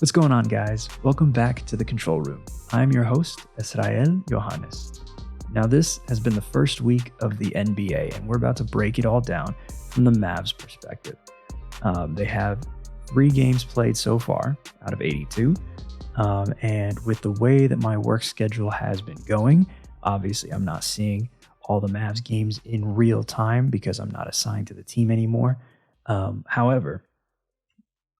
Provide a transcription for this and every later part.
What's going on, guys? Welcome back to the Control Room. I'm your host, Esrael Yohannes. Now, this has been the first week of the NBA, and we're about to break it all down from the Mavs perspective. They have 3 games played so far out of 82, and with the way that my work schedule has been going, obviously I'm not seeing all the Mavs games in real time because I'm not assigned to the team anymore. However,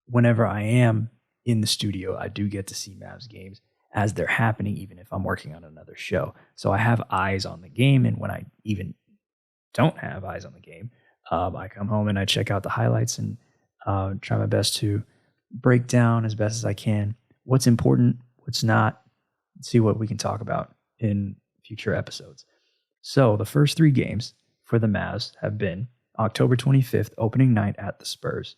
whenever I am in the studio, I do get to see Mavs games as they're happening, even if I'm working on another show. So I have eyes on the game, and when I even don't have eyes on the game, I come home and I check out the highlights and try my best to break down as best as I can what's important, what's not, see what we can talk about in future episodes. So the first 3 games for the Mavs have been October 25th, opening night at the Spurs.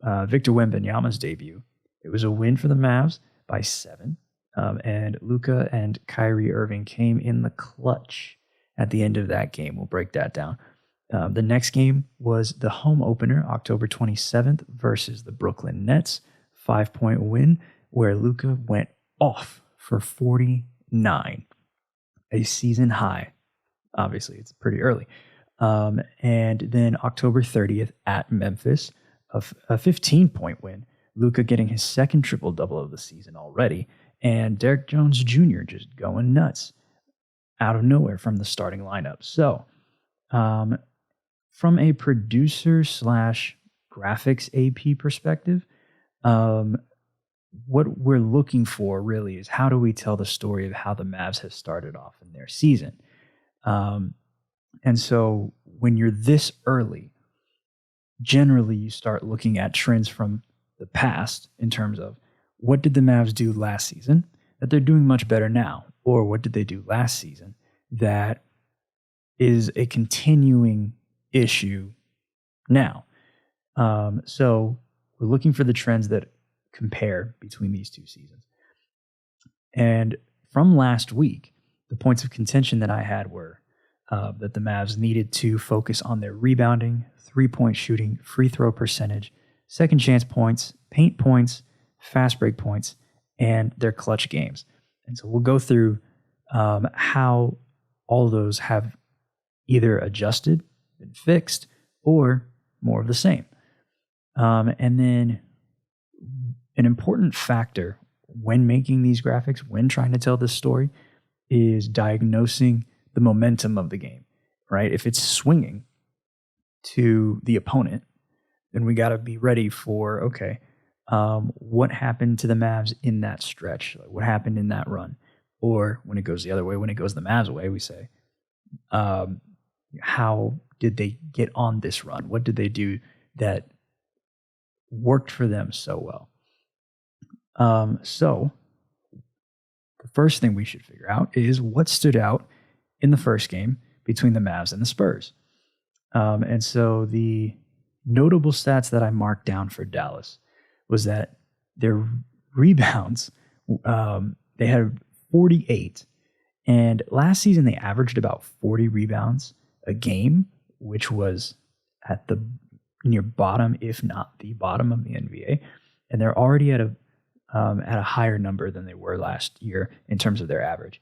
Victor Wembanyama's debut. It was a win for the Mavs by 7, and Luka and Kyrie Irving came in the clutch at the end of that game. We'll break that down. The next game was the home opener, October 27th versus the Brooklyn Nets, 5-point win where Luka went off for 49, a season high. Obviously, it's pretty early. And then October 30th at Memphis, a 15-point win. Luka getting his second triple-double of the season already, and Derrick Jones Jr. just going nuts out of nowhere from the starting lineup. So, from a producer / graphics AP perspective, what we're looking for really is how do we tell the story of how the Mavs have started off in their season. And so when you're this early, generally you start looking at trends from the past in terms of what did the Mavs do last season that they're doing much better now, or what did they do last season that is a continuing issue now. So we're looking for the trends that compare between these 2 seasons. And from last week, the points of contention that I had were that the Mavs needed to focus on their rebounding, 3-point shooting, free throw percentage, second chance points, paint points, fast break points, and their clutch games. And so we'll go through how all of those have either adjusted, been fixed, or more of the same. And then an important factor when making these graphics, when trying to tell this story, is diagnosing the momentum of the game, right? If it's swinging to the opponent, then we got to be ready for, okay, what happened to the Mavs in that stretch? Like, what happened in that run? Or when it goes the other way, when it goes the Mavs way, we say, how did they get on this run? What did they do that worked for them so well? So the first thing we should figure out is what stood out in the first game between the Mavs and the Spurs. And so the notable stats that I marked down for Dallas was that their rebounds, they had 48. And last season, they averaged about 40 rebounds a game, which was at the near bottom, if not the bottom of the NBA. And they're already at a higher number than they were last year in terms of their average.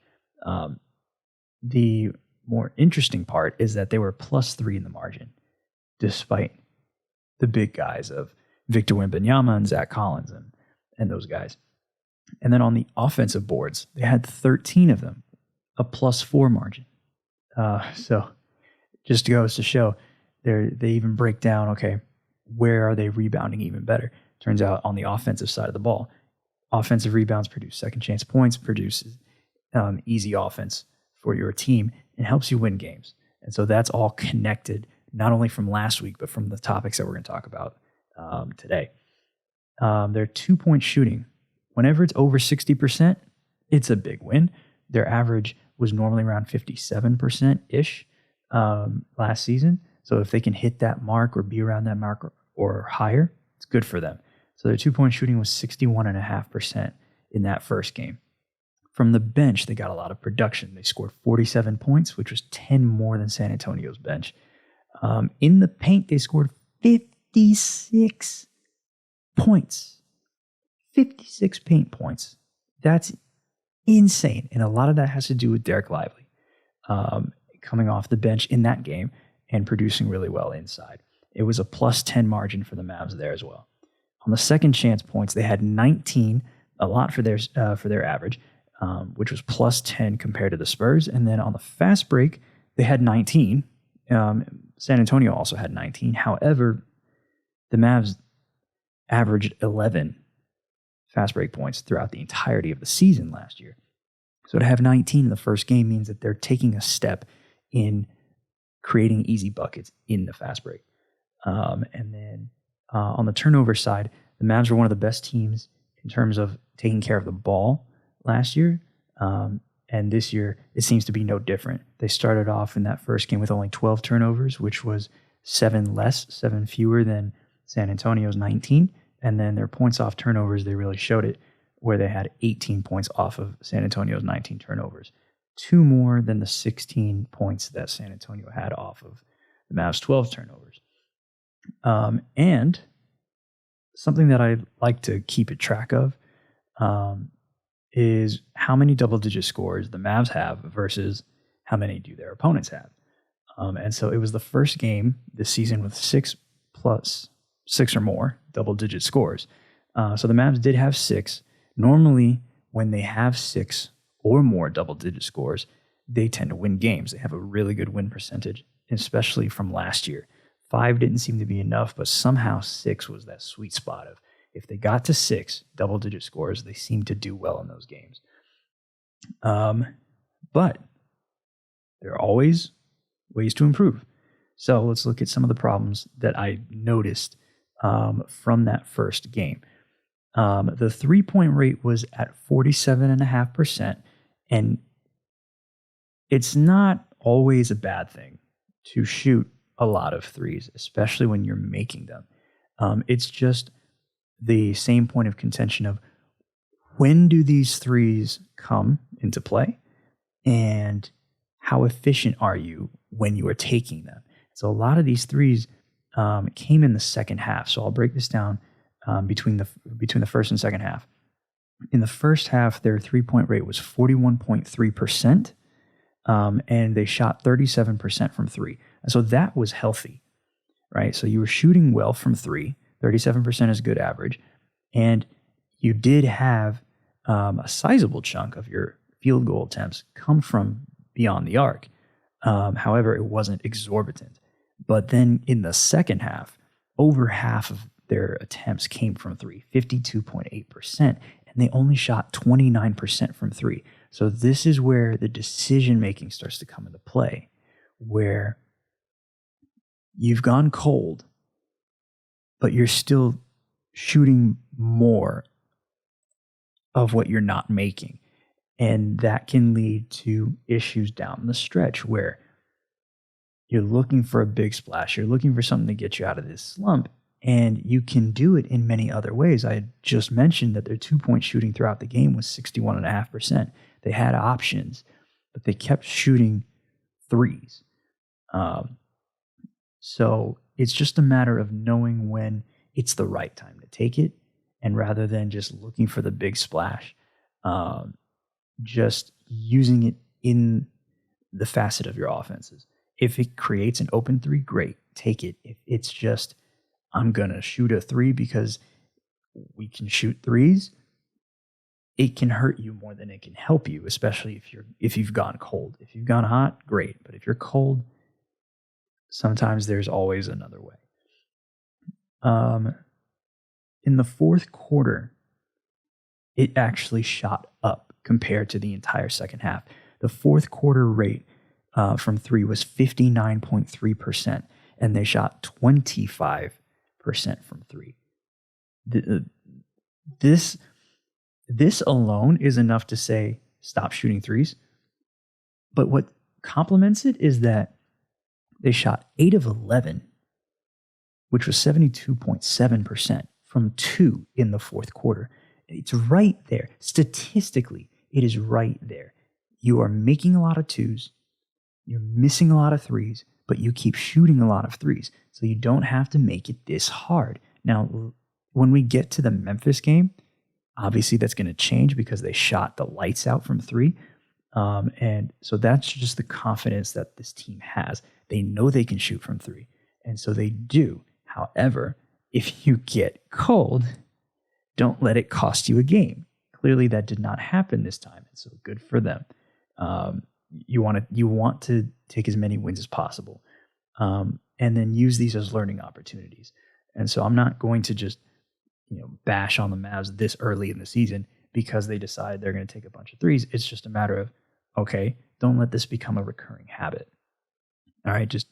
The more interesting part is that they were +3 in the margin, despite the big guys of Victor Wembanyama and Zach Collins and those guys. And then on the offensive boards, they had 13 of them, a +4 margin. So just goes to show they even break down, okay, where are they rebounding even better? Turns out on the offensive side of the ball, offensive rebounds produce second chance points, produces easy offense for your team, and helps you win games. And so that's all connected, not only from last week, but from the topics that we're going to talk about today. Their 2-point shooting, whenever it's over 60%, it's a big win. Their average was normally around 57%-ish last season. So if they can hit that mark or be around that mark or higher, it's good for them. So their 2-point shooting was 61.5% in that first game. From the bench, they got a lot of production. They scored 47 points, which was 10 more than San Antonio's bench. In the paint, they scored 56 points. 56 paint points. That's insane. And a lot of that has to do with Derek Lively coming off the bench in that game and producing really well inside. It was a plus 10 margin for the Mavs there as well. On the second chance points, they had 19, a lot for their average, which was plus 10 compared to the Spurs. And then on the fast break, they had 19. San Antonio also had 19. However, the Mavs averaged 11 fast break points throughout the entirety of the season last year. So to have 19 in the first game means that they're taking a step in creating easy buckets in the fast break. And then on the turnover side, the Mavs were one of the best teams in terms of taking care of the ball last year. And this year, it seems to be no different. They started off in that first game with only 12 turnovers, which was 7 fewer than San Antonio's 19. And then their points off turnovers, they really showed it, where they had 18 points off of San Antonio's 19 turnovers. 2 more than the 16 points that San Antonio had off of the Mavs' 12 turnovers. And something that I like to keep a track of is how many double-digit scores the Mavs have versus how many do their opponents have. And so it was the first game this season with 6 or more double-digit scores. So the Mavs did have 6. Normally, when they have 6 or more double-digit scores, they tend to win games. They have a really good win percentage, especially from last year. 5 didn't seem to be enough, but somehow 6 was that sweet spot of if they got to 6 double-digit scores, they seemed to do well in those games. But there are always ways to improve. So let's look at some of the problems that I noticed from that first game. The three-point rate was at 47.5%, and it's not always a bad thing to shoot a lot of threes, especially when you're making them. It's just the same point of contention of when do these threes come into play and how efficient are you when you are taking them? So a lot of these threes came in the second half. So I'll break this down between the first and second half. In the first half, their three-point rate was 41.3%, and they shot 37% from 3. And so that was healthy, right? So you were shooting well from 3. 37% is good average. And you did have a sizable chunk of your field goal attempts come from beyond the arc. However, it wasn't exorbitant. But then in the second half, over half of their attempts came from 3, 52.8%, and they only shot 29% from 3. So this is where the decision-making starts to come into play, where you've gone cold, but you're still shooting more of what you're not making. And that can lead to issues down the stretch where you're looking for a big splash. You're looking for something to get you out of this slump. And you can do it in many other ways. I just mentioned that their two-point shooting throughout the game was 61.5%. They had options, but they kept shooting threes. So it's just a matter of knowing when it's the right time to take it, and rather than just looking for the big splash, just using it in the facet of your offenses. If it creates an open 3, great, take it. If it's just, I'm going to shoot a 3 because we can shoot threes, it can hurt you more than it can help you, especially if you've gone cold. If you've gone hot, great. But if you're cold, sometimes there's always another way. In the fourth quarter, it actually shot up compared to the entire second half. The fourth quarter rate from 3 was 59.3%, and they shot 25% from 3. This alone is enough to say stop shooting threes. But what complements it is that they shot 8 of 11, which was 72.7% from 2 in the fourth quarter. It's right there. Statistically, it is right there. You are making a lot of 2s. You're missing a lot of 3s, but you keep shooting a lot of 3s. So you don't have to make it this hard. Now, when we get to the Memphis game, Obviously, that's going to change because they shot the lights out from three. And so that's just the confidence that this team has. They know they can shoot from three. And so they do. However, if you get cold, don't let it cost you a game. Clearly, that did not happen this time. And so good for them. You want to take as many wins as possible, and then use these as learning opportunities. And so I'm not going to just bash on the Mavs this early in the season because they decide they're going to take a bunch of threes. It's just a matter of, okay, don't let this become a recurring habit. All right, just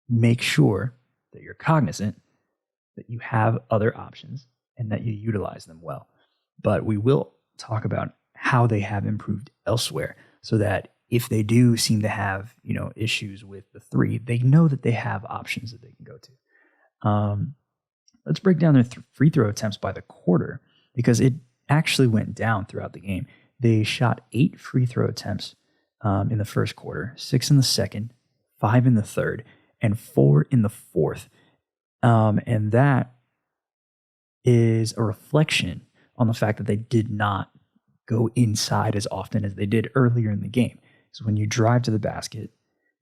make sure that you're cognizant that you have other options and that you utilize them well. But we will talk about how they have improved elsewhere so that if they do seem to have, issues with the three, they know that they have options that they can go to. Let's break down their free throw attempts by the quarter because it actually went down throughout the game. They shot 8 free throw attempts in the first quarter, 6 in the second, 5 in the third, and 4 in the fourth. And that is a reflection on the fact that they did not go inside as often as they did earlier in the game. So when you drive to the basket,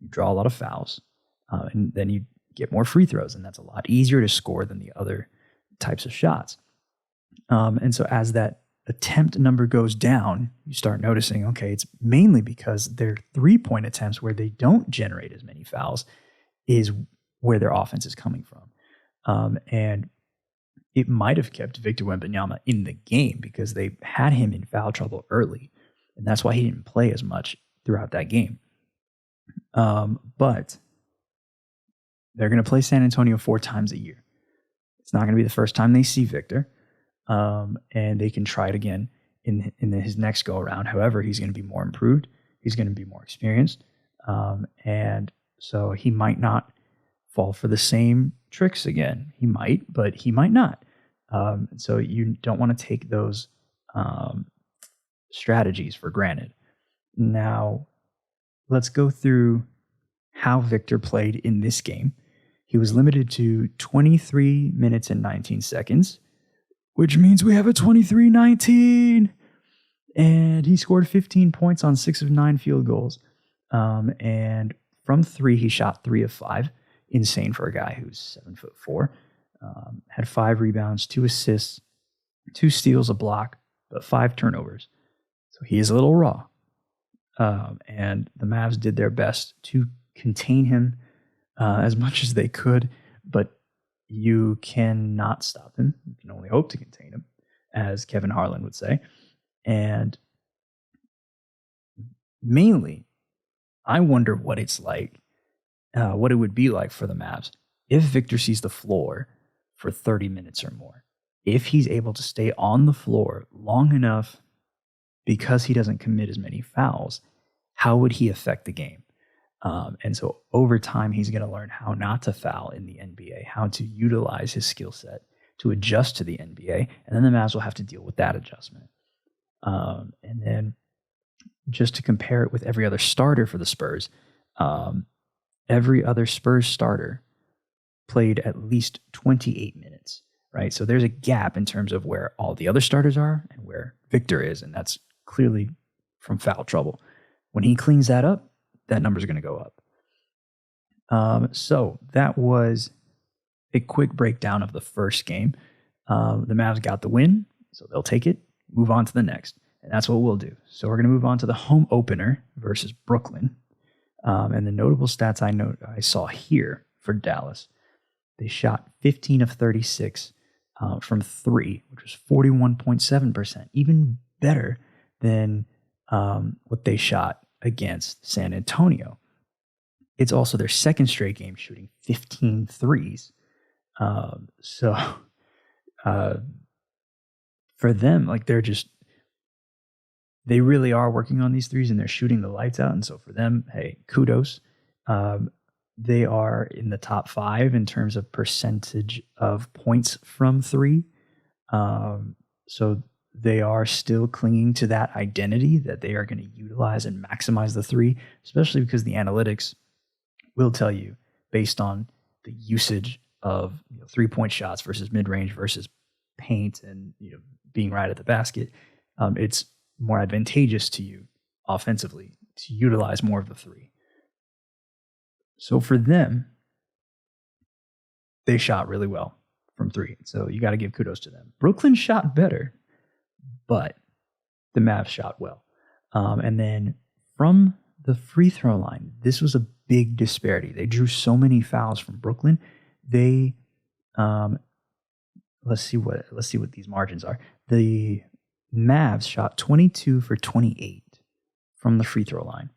you draw a lot of fouls, and then you get more free throws, and that's a lot easier to score than the other types of shots. And so as that attempt number goes down, you start noticing, okay, it's mainly because their 3-point attempts where they don't generate as many fouls is where their offense is coming from. And it might have kept Victor Wembanyama in the game because they had him in foul trouble early, and that's why he didn't play as much throughout that game. But they're going to play San Antonio 4 times a year. It's not going to be the first time they see Victor, and they can try it again in his next go around. However, he's going to be more improved. He's going to be more experienced, and so he might not fall for the same tricks again. He might, but he might not. So you don't want to take those strategies for granted. Now, let's go through how Victor played in this game. He was limited to 23 minutes and 19 seconds, which means we have a 23-19. And he scored 15 points on 6 of 9 field goals. And from 3, he shot 3 of 5. Insane for a guy who's 7'4". Had 5 rebounds, 2 assists, 2 steals, a block, but 5 turnovers. So he is a little raw. And the Mavs did their best to contain him as much as they could, but you cannot stop him. You can only hope to contain him, as Kevin Harlan would say. And mainly, I wonder what it's like, what it would be like for the Mavs if Victor sees the floor for 30 minutes or more. If he's able to stay on the floor long enough because he doesn't commit as many fouls, how would he affect the game? And so over time, he's going to learn how not to foul in the NBA, how to utilize his skill set to adjust to the NBA, and then the Mavs will have to deal with that adjustment. And then just to compare it with every other starter for the Spurs, every other Spurs starter played at least 28 minutes, right? So there's a gap in terms of where all the other starters are and where Victor is, and that's clearly from foul trouble. When he cleans that up, that number's going to go up. So that was a quick breakdown of the first game. The Mavs got the win, so they'll take it, move on to the next. And that's what we'll do. So we're going to move on to the home opener versus Brooklyn. And the notable stats I saw here for Dallas, they shot 15 of 36 from 3, which was 41.7%, even better than what they shot against San Antonio. It's also their second straight game shooting 15 threes. So for them, like they really are working on these threes and they're shooting the lights out. And so for them, hey, kudos. They are in the top 5 in terms of percentage of points from 3. So they are still clinging to that identity that they are going to utilize and maximize the 3, especially because the analytics will tell you based on the usage of 3-point shots versus mid-range versus paint and being right at the basket, it's more advantageous to you offensively to utilize more of the three. So for them, they shot really well from three. So you got to give kudos to them. Brooklyn shot better, but the Mavs shot well. And then from the free throw line, this was a big disparity. They drew so many fouls from Brooklyn. They let's see what these margins are. The Mavs shot 22 for 28 from the free throw line.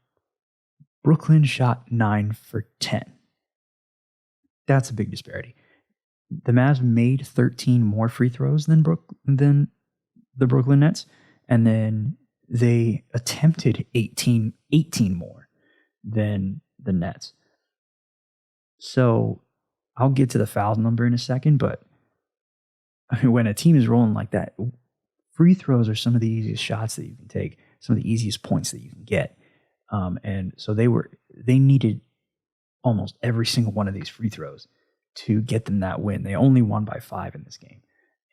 Brooklyn shot 9 for 10. That's a big disparity. The Mavs made 13 more free throws than the Brooklyn Nets, and then they attempted 18 more than the Nets. So I'll get to the foul number in a second, but I mean, when a team is rolling like that, free throws are some of the easiest shots that you can take, some of the easiest points that you can get. And so they needed almost every single one of these free throws to get them that win. They only won by 5 in this game.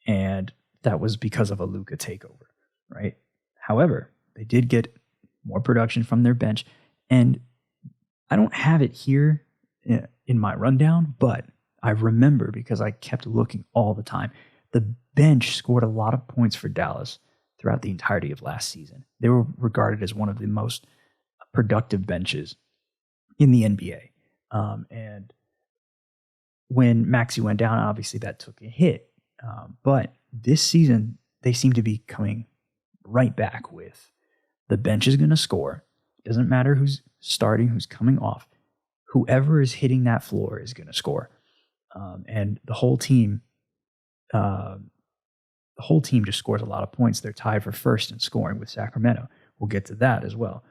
And that was because of a Luka takeover, right? However, they did get more production from their bench. And I don't have it here in my rundown, but I remember because I kept looking all the time. The bench scored a lot of points for Dallas throughout the entirety of last season. They were regarded as one of the most productive benches in the NBA. And when Maxey went down, obviously that took a hit. But this season, they seem to be coming right back with the bench is going to score. It doesn't matter who's starting, who's coming off. Whoever is hitting that floor is going to score. And the whole team just scores a lot of points. They're tied for first in scoring with Sacramento. We'll get to that as well.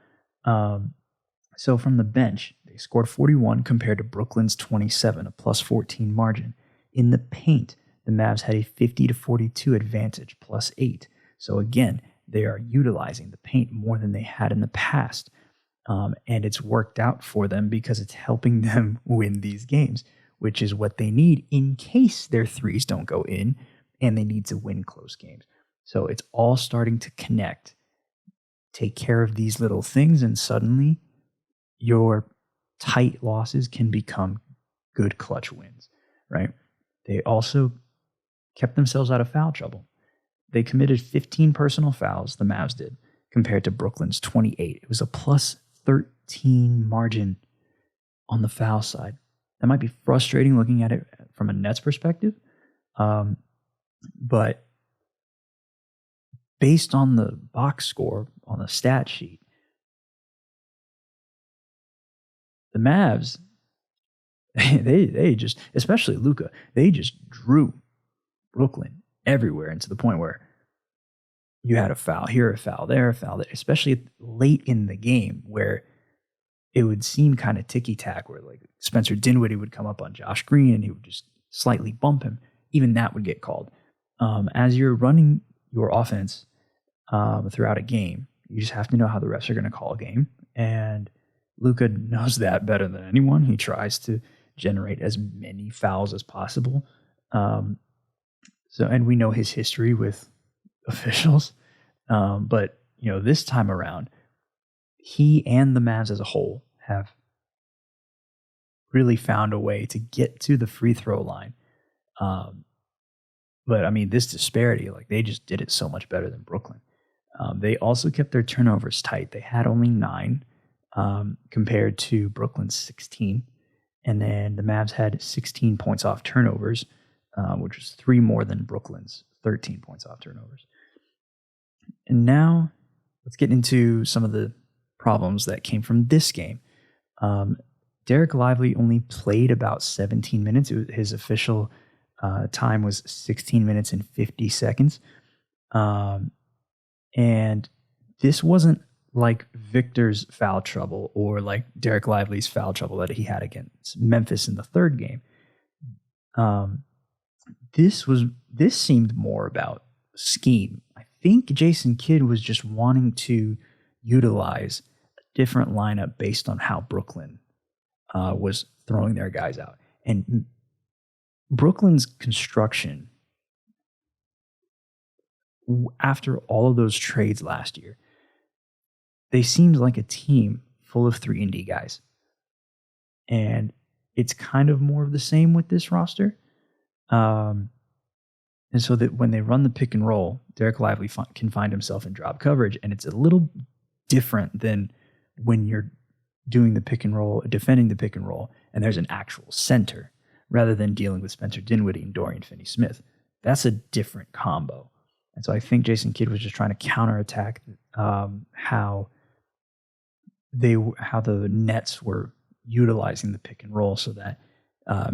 So from the bench, they scored 41 compared to Brooklyn's 27, a plus 14 margin. In the paint, the Mavs had a 50 to 42 advantage, plus 8. So again, they are utilizing the paint more than they had in the past. And it's worked out for them because it's helping them win these games, which is what they need in case their threes don't go in and they need to win close games. So it's all starting to connect. Take care of these little things, and suddenly your tight losses can become good clutch wins, right? They also kept themselves out of foul trouble. They committed 15 personal fouls, the Mavs did, compared to Brooklyn's 28. It was a plus 13 margin on the foul side. That might be frustrating looking at it from a Nets perspective, but based on the box score on the stat sheet, the Mavs, they just, especially Luka, they just drew Brooklyn everywhere, and to the point where you had a foul here, a foul there, especially late in the game where it would seem kind of ticky-tack, where like Spencer Dinwiddie would come up on Josh Green and he would just slightly bump him. Even that would get called. As you're running your offense throughout a game, you just have to know how the refs are going to call a game. And Luka knows that better than anyone. He tries to generate as many fouls as possible. And we know his history with officials. But this time around, he and the Mavs as a whole have really found a way to get to the free throw line. But I mean, this disparity, like they just did it so much better than Brooklyn. They also kept their turnovers tight. They had only 9 compared to Brooklyn's 16. And then the Mavs had 16 points off turnovers, which was 3 more than Brooklyn's 13 points off turnovers. And now let's get into some of the problems that came from this game. Derek Lively only played about 17 minutes. His official time was 16 minutes and 50 seconds. And this wasn't like Victor's foul trouble or like Derek Lively's foul trouble that he had against Memphis in the third game. This seemed more about scheme. I think Jason Kidd was just wanting to utilize a different lineup based on how Brooklyn was throwing their guys out. And Brooklyn's construction after all of those trades last year, they seemed like a team full of 3-and-D guys. And it's kind of more of the same with this roster. And so that when they run the pick and roll, Derek Lively can find himself in drop coverage. And it's a little different than when you're doing the pick and roll, defending the pick and roll, and there's an actual center, rather than dealing with Spencer Dinwiddie and Dorian Finney-Smith. That's a different combo. And so I think Jason Kidd was just trying to counterattack how the Nets were utilizing the pick and roll so that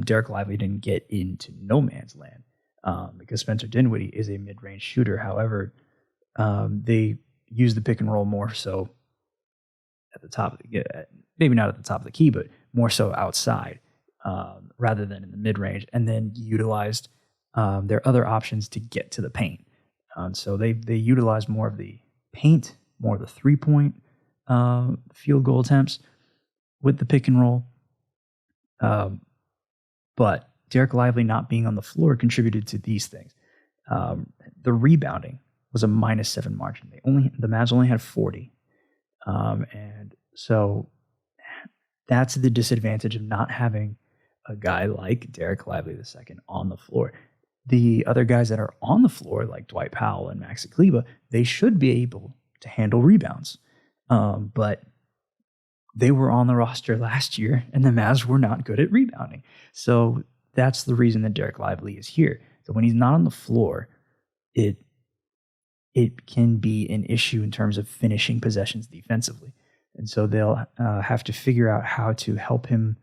Derek Lively didn't get into no man's land, because Spencer Dinwiddie is a mid-range shooter. However, they use the pick and roll more so at the top, maybe not at the top of the key, but more so outside rather than in the mid-range, and then utilized their other options to get to the paint. So they utilized more of the paint, more of the three-point field goal attempts with the pick and roll. But Derek Lively not being on the floor contributed to these things. The rebounding was a -7 margin. The Mavs only had 40. And so that's the disadvantage of not having a guy like Derek Lively II on the floor. The other guys that are on the floor, like Dwight Powell and Maxi Kleber, they should be able to handle rebounds. But they were on the roster last year, and the Mavs were not good at rebounding. So that's the reason that Derek Lively is here. So when he's not on the floor, it can be an issue in terms of finishing possessions defensively. And so they'll have to figure out how to help him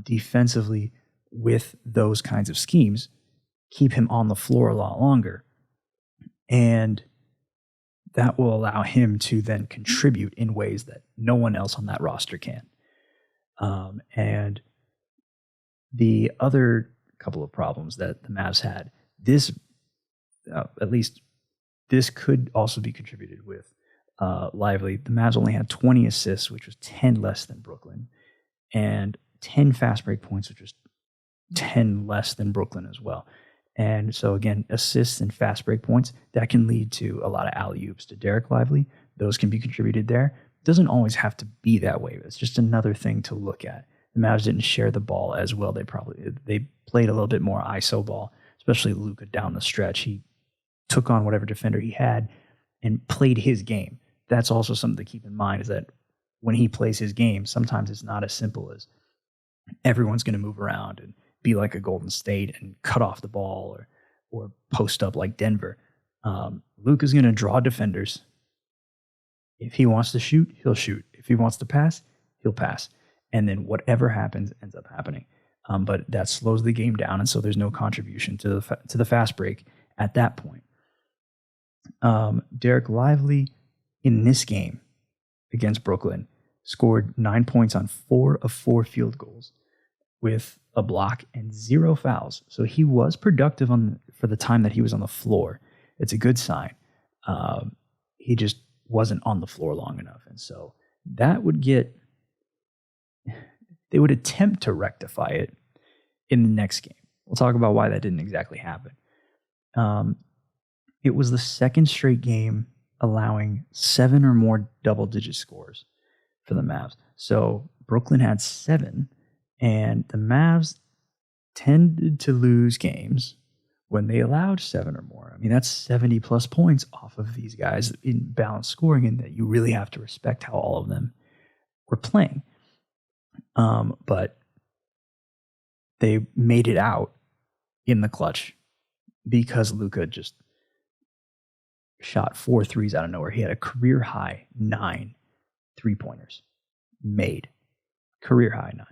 defensively with those kinds of schemes, keep him on the floor a lot longer. And that will allow him to then contribute in ways that no one else on that roster can. And the other couple of problems that the Mavs had, at least this could also be contributed with Lively. The Mavs only had 20 assists, which was 10 less than Brooklyn, and 10 fast break points, which was 10 less than Brooklyn as well. And so again, assists and fast break points, that can lead to a lot of alley-oops to Derek Lively. Those can be contributed there. It doesn't always have to be that way. It's just another thing to look at. The Mavs didn't share the ball as well. They played a little bit more ISO ball, especially Luka down the stretch. He took on whatever defender he had and played his game. That's also something to keep in mind, is that when he plays his game, sometimes it's not as simple as everyone's going to move around and be like a Golden State and cut off the ball or post up like Denver. Luka's going to draw defenders. If he wants to shoot, he'll shoot. If he wants to pass, he'll pass. And then whatever happens ends up happening. But that slows the game down, and so there's no contribution to the fast break at that point. Derek Lively in this game against Brooklyn scored 9 points on 4 of 4 field goals with a block and 0 fouls. So he was productive for the time that he was on the floor. It's a good sign. He just wasn't on the floor long enough. And so they would attempt to rectify it in the next game. We'll talk about why that didn't exactly happen. It was the second straight game allowing 7 or more double-digit scores for the Mavs. So Brooklyn had 7, and the Mavs tended to lose games when they allowed 7 or more. I mean, that's 70-plus points off of these guys in balanced scoring, and that you really have to respect how all of them were playing. But they made it out in the clutch because Luka just shot 4 threes out of nowhere. He had a career high 9 3-pointers made. Career high 9.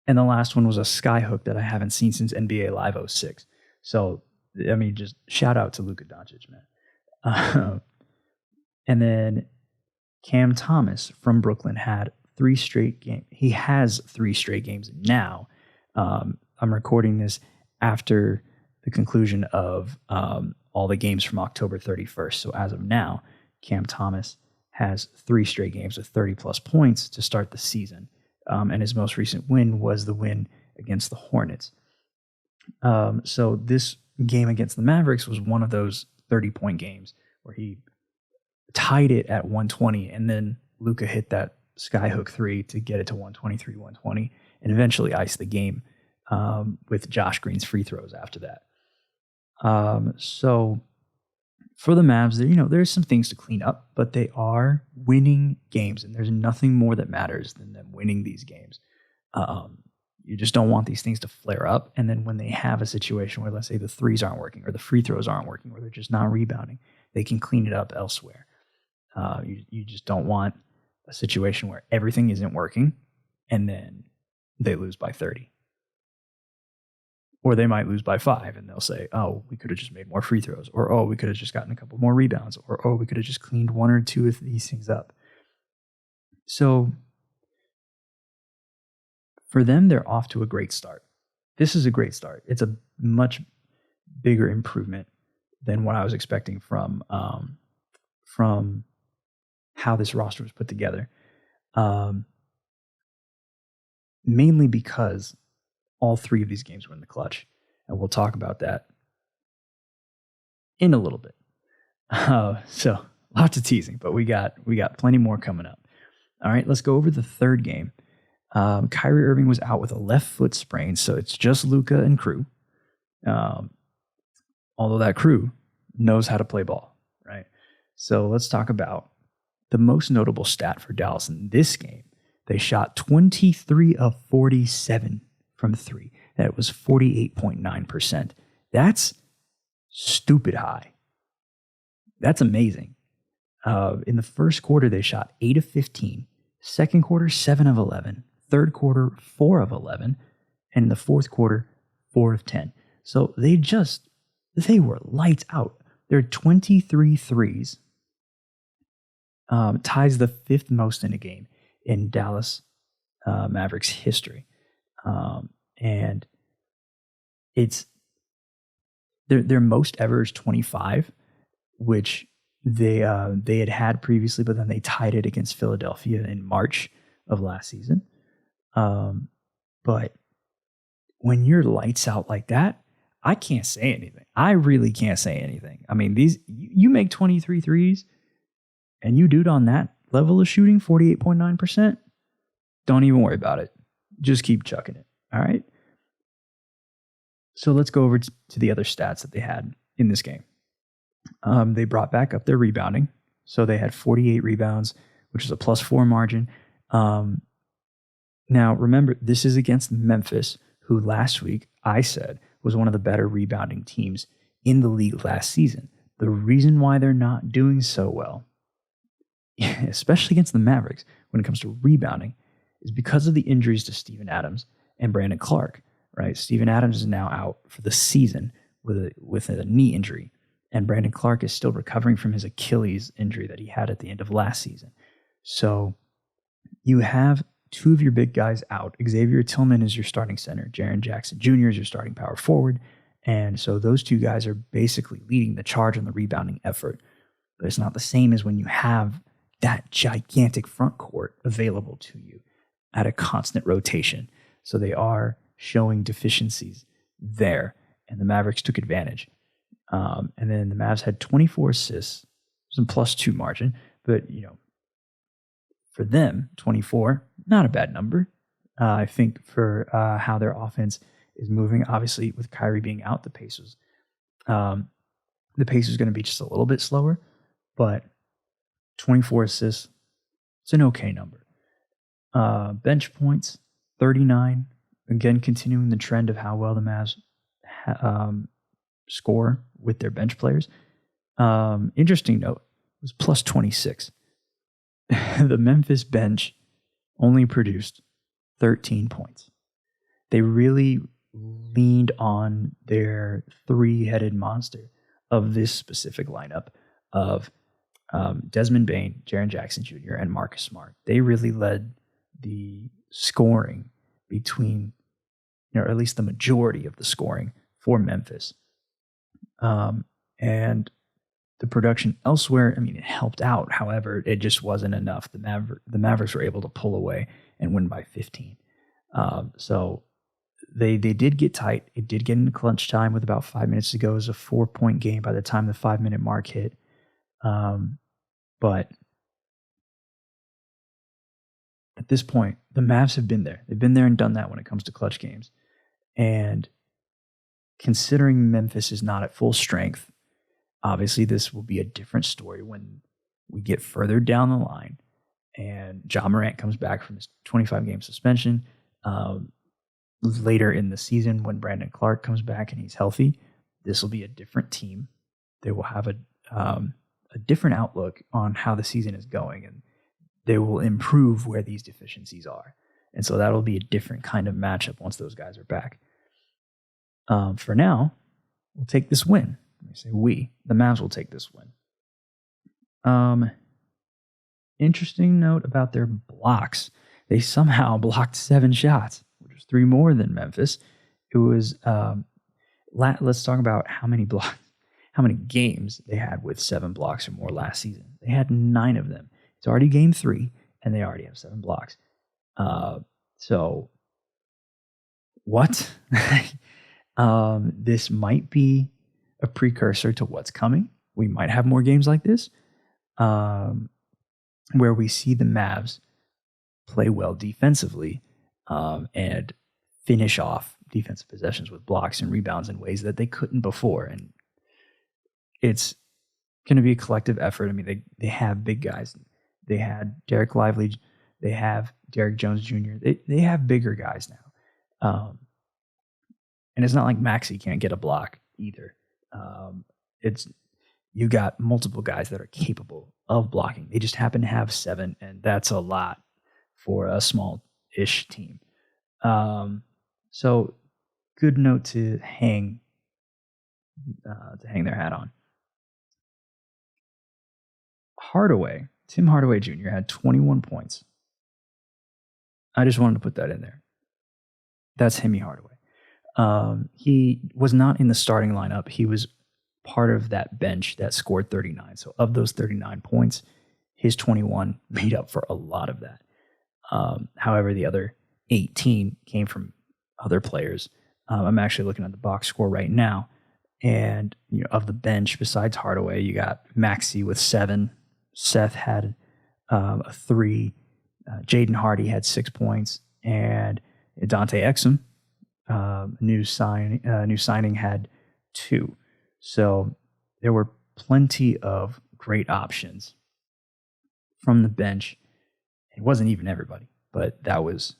And the last one was a skyhook that I haven't seen since NBA Live 06. So, I mean, just shout out to Luka Doncic, man. And then Cam Thomas from Brooklyn had 3 straight games. He has 3 straight games now. I'm recording this after the conclusion of all the games from October 31st. So as of now, Cam Thomas has 3 straight games with 30-plus points to start the season. And his most recent win was the win against the Hornets. So this game against the Mavericks was one of those 30-point games where he tied it at 120, and then Luka hit that skyhook three to get it to 123, 120, and eventually iced the game with Josh Green's free throws after that. So for the Mavs, there's some things to clean up, but they are winning games, and there's nothing more that matters than them winning these games. You just don't want these things to flare up, and then when they have a situation where, let's say, the threes aren't working or the free throws aren't working or they're just not rebounding, they can clean it up elsewhere. You just don't want a situation where everything isn't working and then they lose by 30. Or they might lose by 5 and they'll say, oh, we could have just made more free throws. Or, oh, we could have just gotten a couple more rebounds. Or, oh, we could have just cleaned one or two of these things up. So for them, they're off to a great start. This is a great start. It's a much bigger improvement than what I was expecting from how this roster was put together. Mainly because all 3 of these games were in the clutch. And we'll talk about that in a little bit. So lots of teasing, but we got plenty more coming up. All right, let's go over the third game. Kyrie Irving was out with a left foot sprain, so it's just Luka and crew. Although that crew knows how to play ball, right? So let's talk about the most notable stat for Dallas in this game. They shot 23 of 47 from 3. That was 48.9%. That's stupid high. That's amazing. In the first quarter, they shot 8 of 15. Second quarter, 7 of 11. Third quarter, 4 of 11. And in the fourth quarter, 4 of 10. So they were lights out. Their 23 threes ties the 5th most in a game in Dallas Mavericks history. And it's their most ever is 25, which they had previously, but then they tied it against Philadelphia in March of last season. But when you're lights out like that, I can't say anything. I really can't say anything. I mean, you make 23 threes and you do it on that level of shooting, 48.9%, don't even worry about it. Just keep chucking it. All right. So let's go over to the other stats that they had in this game. They brought back up their rebounding. So they had 48 rebounds, which is a +4 margin. Now, remember, this is against Memphis, who last week I said was one of the better rebounding teams in the league last season. The reason why they're not doing so well, especially against the Mavericks, when it comes to rebounding, is because of the injuries to Steven Adams and Brandon Clark, right? Steven Adams is now out for the season with a knee injury, and Brandon Clark is still recovering from his Achilles injury that he had at the end of last season. So you have 2 of your big guys out. Xavier Tillman is your starting center. Jaren Jackson Jr. is your starting power forward. And so those 2 guys are basically leading the charge on the rebounding effort. But it's not the same as when you have that gigantic front court available to you at a constant rotation. So they are showing deficiencies there, and the Mavericks took advantage. And then the Mavs had 24 assists, some +2 margin, but for them, 24, not a bad number. I think for how their offense is moving, obviously with Kyrie being out, the pace is going to be just a little bit slower, but 24 assists, it's an okay number. Bench points, 39. Again, continuing the trend of how well the Mavs score with their bench players. Interesting note, it was +26. The Memphis bench only produced 13 points. They really leaned on their 3-headed monster of this specific lineup of Desmond Bane, Jaren Jackson Jr., and Marcus Smart. They really led the scoring between, or at least the majority of the scoring for Memphis. And the production elsewhere, it helped out. However, it just wasn't enough. The Mavericks were able to pull away and win by 15. So they did get tight. It did get into clutch time with about 5 minutes to go. It was a 4-point game by the time the 5-minute mark hit. But at this point, the Mavs have been there. They've been there and done that when it comes to clutch games. And considering Memphis is not at full strength, obviously this will be a different story when we get further down the line and Ja Morant comes back from his 25-game suspension. Later in the season when Brandon Clark comes back and he's healthy, this will be a different team. They will have a different outlook on how the season is going, and they will improve where these deficiencies are. And so that'll be a different kind of matchup once those guys are back. For now, we'll take this win. Let me say the Mavs will take this win. Interesting note about their blocks. They somehow blocked 7 shots, which was 3 more than Memphis. It was, let's talk about how many games they had with 7 blocks or more last season. They had 9 of them. It's already game 3, and they already have 7 blocks. So, what? This might be a precursor to what's coming. We might have more games like this, where we see the Mavs play well defensively and finish off defensive possessions with blocks and rebounds in ways that they couldn't before. And it's going to be a collective effort. I mean, they have big guys. They had Derek Lively. They have Derek Jones Jr. They have bigger guys now. And it's not like Maxey can't get a block either. You got multiple guys that are capable of blocking. They just happen to have 7, and that's a lot for a small-ish team. So good note to hang their hat on. Tim Hardaway Jr. had 21 points. I just wanted to put that in there. That's Hemi Hardaway. He was not in the starting lineup. He was part of that bench that scored 39. So of those 39 points, his 21 made up for a lot of that. However, the other 18 came from other players. I'm actually looking at the box score right now. And of the bench, besides Hardaway, you got Maxey with 7. Seth had a 3. Jaden Hardy had 6 points. And Dante Exum, new signing, had 2. So there were plenty of great options from the bench. It wasn't even everybody, but that was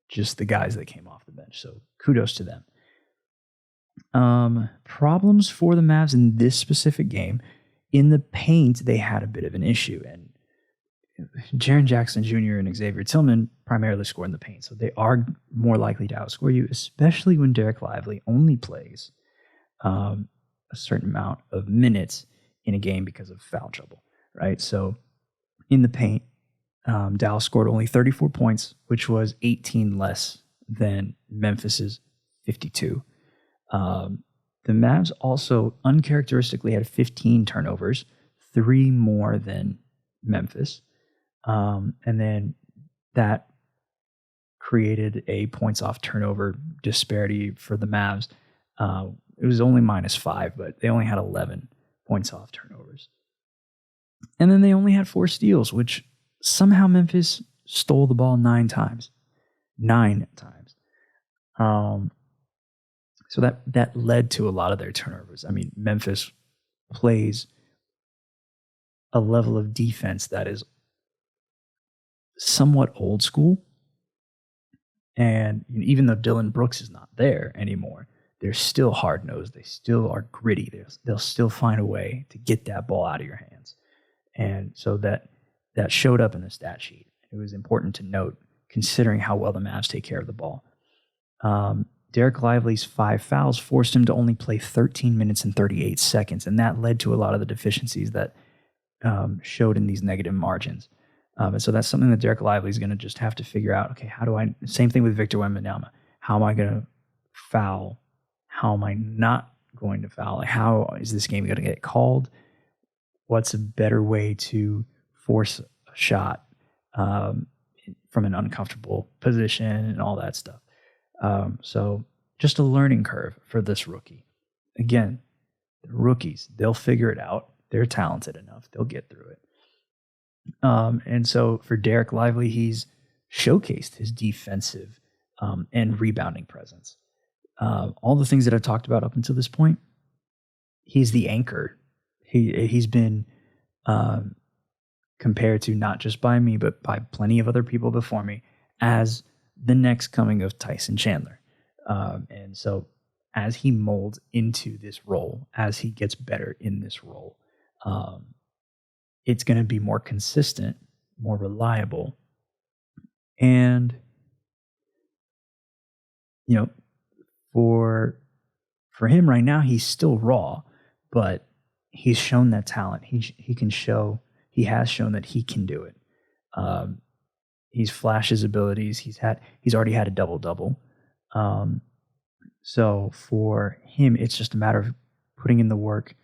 just the guys that came off the bench. So kudos to them. Problems for the Mavs in this specific game. In the paint, they had a bit of an issue. And Jaren Jackson Jr. and Xavier Tillman primarily score in the paint. So they are more likely to outscore you, especially when Derek Lively only plays a certain amount of minutes in a game because of foul trouble, right? So in the paint, Dallas scored only 34 points, which was 18 less than Memphis's 52. The Mavs also uncharacteristically had 15 turnovers, 3 more than Memphis. And then that created a points off turnover disparity for the Mavs. It was only -5, but they only had 11 points off turnovers. And then they only had 4 steals, which somehow Memphis stole the ball 9 times. 9 times. So that led to a lot of their turnovers. I mean, Memphis plays a level of defense that is somewhat old school. And even though Dylan Brooks is not there anymore, they're still hard-nosed. They still are gritty. They'll still find a way to get that ball out of your hands. And so that showed up in the stat sheet. It was important to note, considering how well the Mavs take care of the ball. Derek Lively's 5 fouls forced him to only play 13 minutes and 38 seconds, and that led to a lot of the deficiencies that showed in these negative margins. And so that's something that Derek Lively is going to just have to figure out. Okay, same thing with Victor Wembanyama. How am I going to foul? How am I not going to foul? Like, how is this game going to get called? What's a better way to force a shot from an uncomfortable position and all that stuff? So just a learning curve for this rookie. Again, the rookies, they'll figure it out. They're talented enough. They'll get through it. And so for Derek Lively, he's showcased his defensive and rebounding presence. All the things that I've talked about up until this point, he's the anchor. He's been compared to, not just by me, but by plenty of other people before me, as the next coming of Tyson Chandler. And so as he molds into this role, as he gets better in this role, it's going to be more consistent, more reliable. And, you know, for him right now, he's still raw, but he's shown that talent. He has shown that he can do it. He's flashed his abilities. He's already had a double-double. So for him, it's just a matter of putting in the work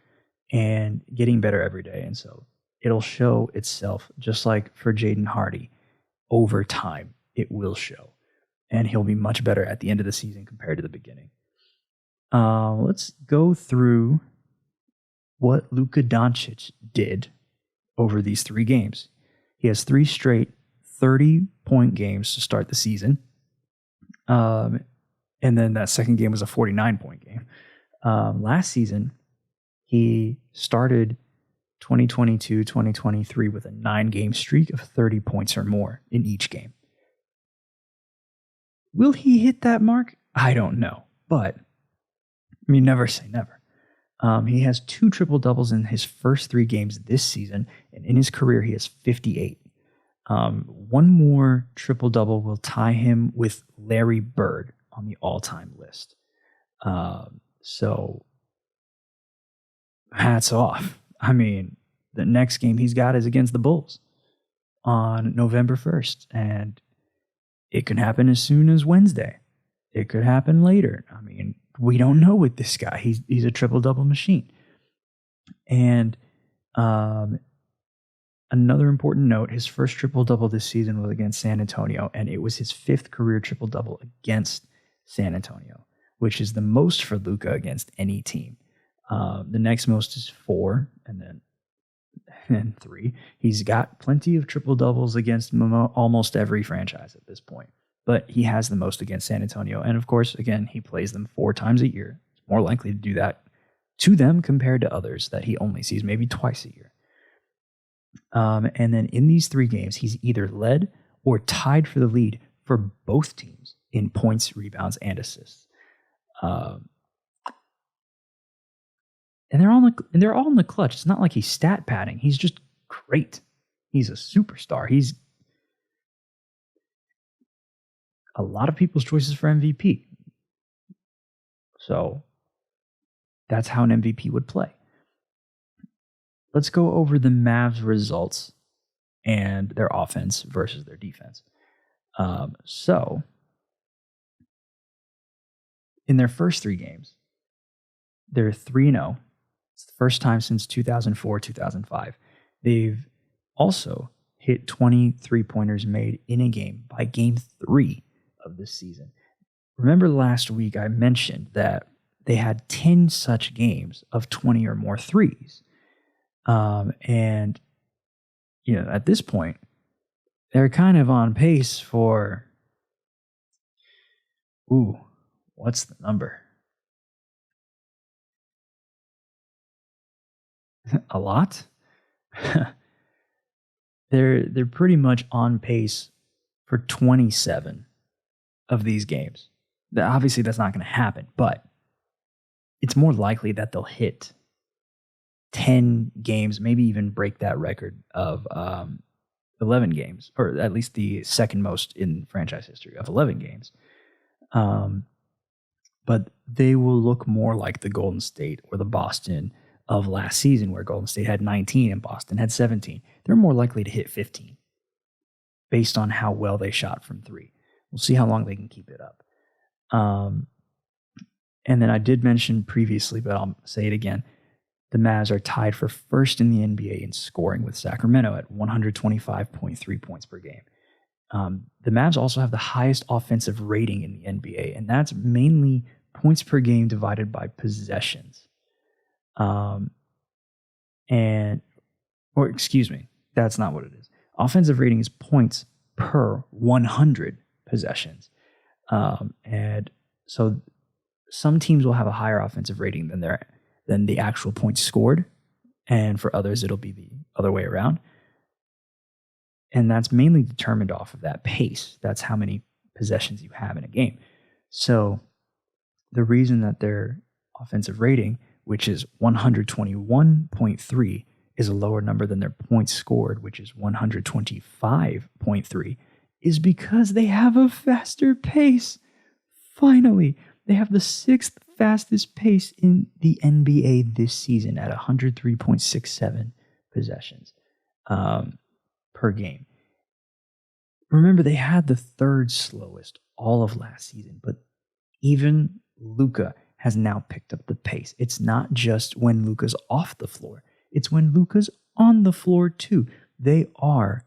and getting better every day. And so it'll show itself, just like for Jaden Hardy. Over time, it will show. And he'll be much better at the end of the season compared to the beginning. Let's go through what Luka Doncic did over these 3 games. He has 3 straight 30-point games to start the season. And then that second game was a 49-point game. Last season, he started 2022-2023 with a 9-game streak of 30 points or more in each game. Will he hit that mark? I don't know. But, I mean, never say never. He has 2 triple-doubles in his first 3 games this season, and in his career, he has 58. One more triple-double will tie him with Larry Bird on the all-time list. So, hats off. I mean, the next game he's got is against the Bulls on November 1st, and it can happen as soon as Wednesday. It could happen later. I mean, we don't know with this guy. He's a triple-double machine. And another important note, his first triple-double this season was against San Antonio, and it was his 5th career triple-double against San Antonio, which is the most for Luka against any team. The next most is 4, and then 3. He's got plenty of triple-doubles against almost every franchise at this point, but he has the most against San Antonio. And of course, again, he plays them 4 times a year. He's more likely to do that to them compared to others that he only sees maybe twice a year. And then in these 3 games, he's either led or tied for the lead for both teams in points, rebounds, and assists. And they're all in the clutch. It's not like he's stat padding. He's just great. He's a superstar. He's a lot of people's choices for MVP. So that's how an MVP would play. Let's go over the Mavs results and their offense versus their defense. So in their first 3 games, they're 3-0. It's the first time since 2004-2005. They've also hit 20 3-pointers made in a game by game 3 of this season. Remember last week I mentioned that they had 10 such games of 20 or more threes. And, you know, at this point, they're kind of on pace for, what's the number? A lot? They're pretty much on pace for 27 of these games. Obviously, that's not going to happen, but it's more likely that they'll hit 10 games, maybe even break that record of 11 games, or at least the second most in franchise history of 11 games. But they will look more like the Golden State or the Boston of last season, where Golden State had 19 and Boston had 17. They're more likely to hit 15 based on how well they shot from 3. We'll see how long they can keep it up. And then I did mention previously, but I'll say it again, the Mavs are tied for first in the NBA in scoring with Sacramento at 125.3 points per game. The Mavs also have the highest offensive rating in the NBA, and that's mainly points per game divided by possessions. Excuse me, that's not what it is. Offensive rating is points per 100 possessions. And so some teams will have a higher offensive rating than the actual points scored, and for others it'll be the other way around. And that's mainly determined off of that pace. That's how many possessions you have in a game. So the reason that their offensive rating, which is 121.3, is a lower number than their points scored, which is 125.3, is because they have a faster pace. Finally, they have the 6th fastest pace in the NBA this season at 103.67 possessions per game. Remember, they had the 3rd slowest all of last season, but even Luka has now picked up the pace. It's not just when Luka's off the floor. It's when Luka's on the floor too. They are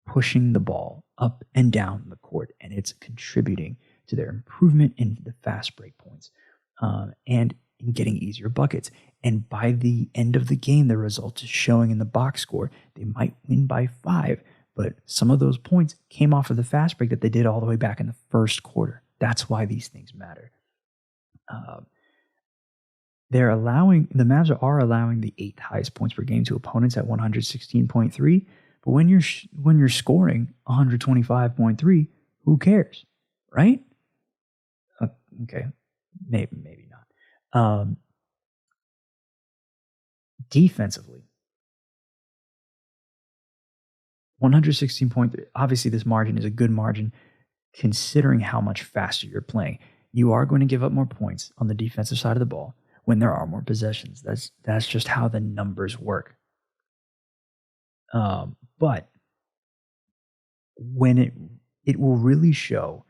pushing the ball up and down the court, and it's contributing to their improvement in the fast break points and in getting easier buckets. And by the end of the game, the result is showing in the box score. They might win by 5, but some of those points came off of the fast break that they did all the way back in the first quarter. That's why these things matter. The Mavs are allowing the 8th highest points per game to opponents at 116.3. But when you're scoring 125.3, who cares, right? Okay, maybe not. Defensively, 116.3. Obviously, this margin is a good margin considering how much faster you're playing. You are going to give up more points on the defensive side of the ball when there are more possessions. That's just how the numbers work. But when it will really show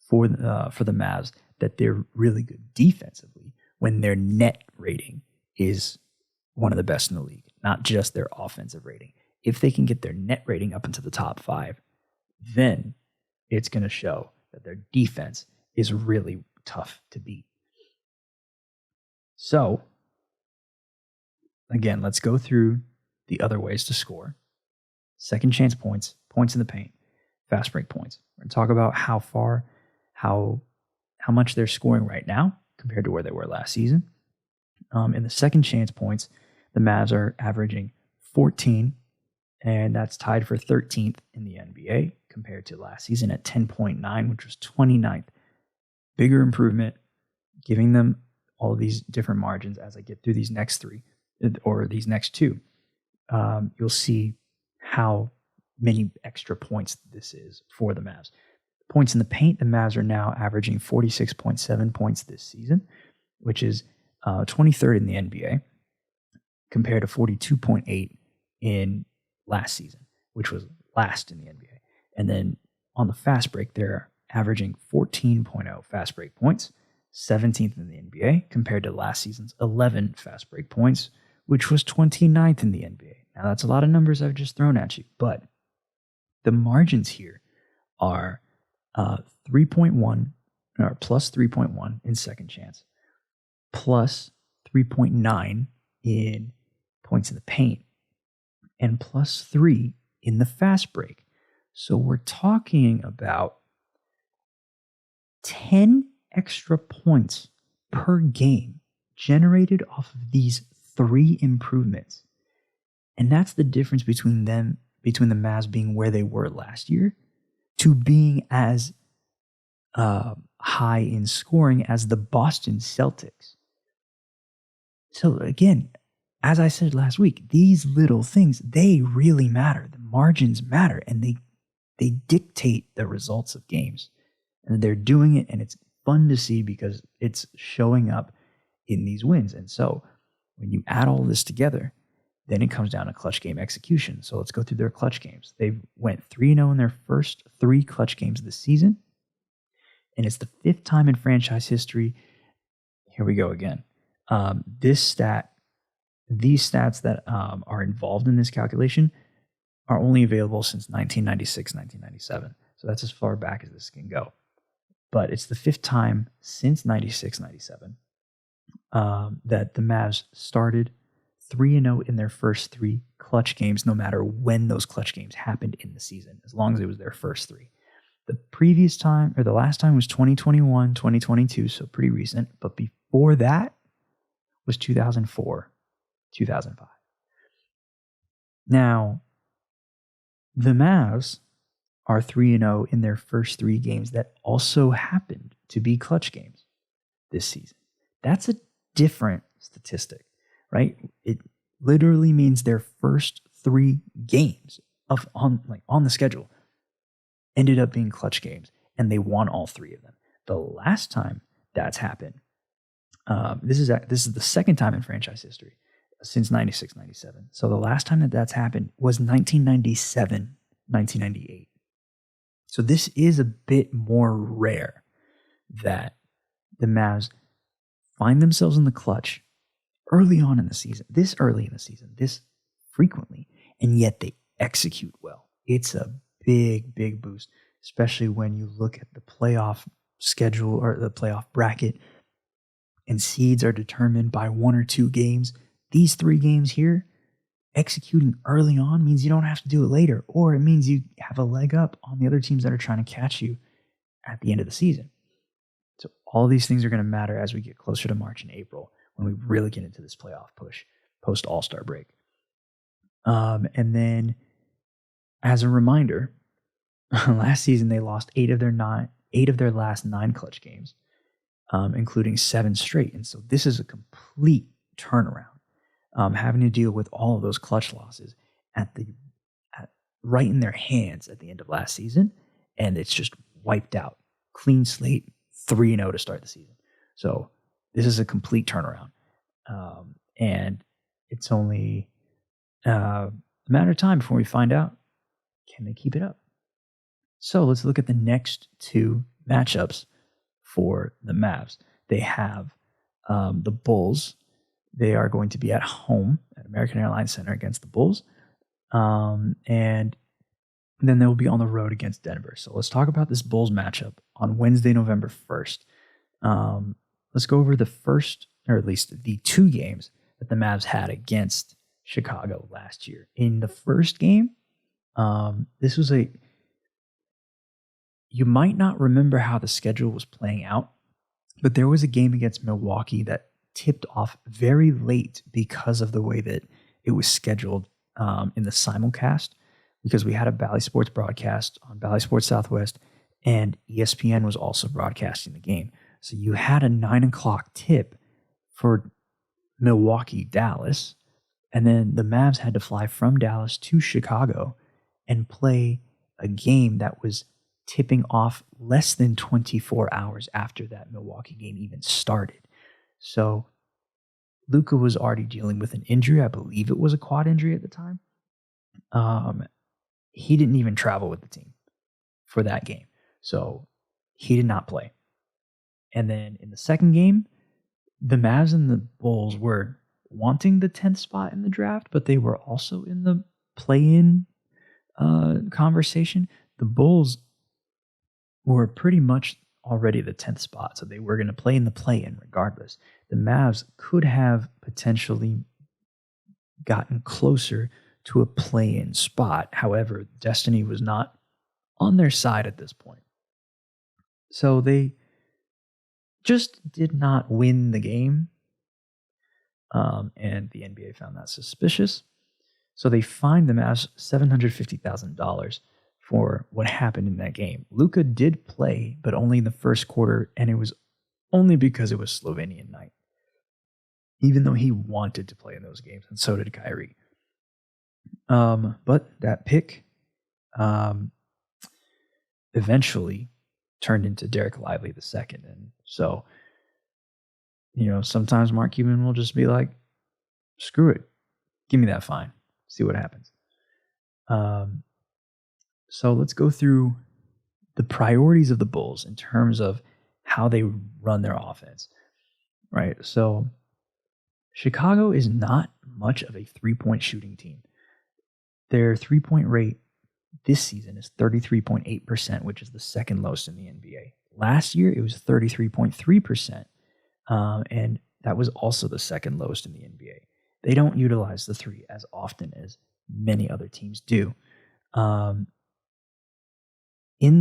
for the Mavs that they're really good defensively when their net rating is one of the best in the league, not just their offensive rating. If they can get their net rating up into the top 5, then it's going to show that their defense is really tough to beat. So, again, let's go through the other ways to score. Second chance points, points in the paint, fast break points. We're going to talk about how much they're scoring right now compared to where they were last season. In the second chance points, the Mavs are averaging 14, and that's tied for 13th in the NBA compared to last season at 10.9, which was 29th. Bigger improvement, giving them all of these different margins. As I get through these next 3 or these next 2, you'll see how many extra points this is for the Mavs. Points in the paint, the Mavs are now averaging 46.7 points this season, which is 23rd in the NBA, compared to 42.8 in last season, which was last in the NBA. And then on the fast break, they're averaging 14.0 fast break points, 17th in the NBA, compared to last season's 11 fast break points, which was 29th in the NBA. Now, that's a lot of numbers I've just thrown at you, but the margins here are 3.1 or plus 3.1 in second chance, plus 3.9 in points in the paint, and plus 3 in the fast break. So we're talking about 10 extra points per game generated off of these 3 improvements. And that's the difference between the Mavs being where they were last year to being as high in scoring as the Boston Celtics. So again, as I said last week, these little things, they really matter. The margins matter, and they dictate the results of games. And they're doing it, and it's fun to see because it's showing up in these wins. And so when you add all this together, then it comes down to clutch game execution. So let's go through their clutch games. They went 3-0 in their first 3 clutch games this season, and it's the 5th time in franchise history. Here we go again. These stats that are involved in this calculation are only available since 1996, 1997. So that's as far back as this can go. But it's the fifth time since 96, 97 that the Mavs started 3-0 in their first three clutch games, no matter when those clutch games happened in the season, as long as it was their first three. The previous time, or the last time, was 2021, 2022, so pretty recent. But before that was 2004, 2005. Now, the Mavs are 3-0 in their first three games that also happened to be clutch games this season. That's a different statistic, right? It literally means their first three games on the schedule ended up being clutch games, and they won all three of them. The last time that's happened, this is the second time in franchise history since 96, 97. So the last time that's happened was 1997, 1998. So this is a bit more rare that the Mavs find themselves in the clutch early on in the season, this frequently, and yet they execute well. It's a big, big boost, especially when you look at the playoff schedule or the playoff bracket, and seeds are determined by one or two games. These three games here, executing early on means you don't have to do it later, or it means you have a leg up on the other teams that are trying to catch you at the end of the season. So all these things are going to matter as we get closer to March and April, when we really get into this playoff push post All-Star break. And then, as a reminder, last season they lost eight of their last 9 clutch games, including 7 straight. And so this is a complete turnaround, having to deal with all of those clutch losses right in their hands at the end of last season, and it's just wiped out, clean slate, 3-0 to start the season. So this is a complete turnaround, and it's only a matter of time before we find out, can they keep it up? So let's look at the next 2 matchups for the Mavs. They have the Bulls. They are going to be at home at American Airlines Center against the Bulls. And then they will be on the road against Denver. So let's talk about this Bulls matchup on Wednesday, November 1st. Let's go over the first, or at least the 2 games that the Mavs had against Chicago last year. In the first game, this was you might not remember how the schedule was playing out, but there was a game against Milwaukee that tipped off very late because of the way that it was scheduled in the simulcast, because we had a Bally Sports broadcast on Bally Sports Southwest, and ESPN was also broadcasting the game. So you had a 9 o'clock tip for Milwaukee, Dallas, and then the Mavs had to fly from Dallas to Chicago and play a game that was tipping off less than 24 hours after that Milwaukee game even started. So Luka was already dealing with an injury. I believe it was a quad injury at the time. He didn't even travel with the team for that game. So he did not play. And then in the second game, the Mavs and the Bulls were wanting the 10th spot in the draft, but they were also in the play-in conversation. The Bulls were pretty much already the 10th spot, so they were going to play in the play-in regardless. The Mavs could have potentially gotten closer to a play-in spot. However, destiny was not on their side at this point. So they just did not win the game, and the NBA found that suspicious. So they fined the Mavs $750,000 for what happened in that game. Luka did play, but only in the first quarter, and it was only because it was Slovenian night, even though he wanted to play in those games, and so did Kyrie. But that pick eventually turned into Derek Lively II. And so, sometimes Mark Cuban will just be like, screw it. Give me that fine. See what happens. So let's go through the priorities of the Bulls in terms of how they run their offense, right? So Chicago is not much of a three-point shooting team. Their three-point rate this season is 33.8%, which is the second lowest in the NBA. Last year, it was 33.3%, and that was also the second lowest in the NBA. They don't utilize the three as often as many other teams do. In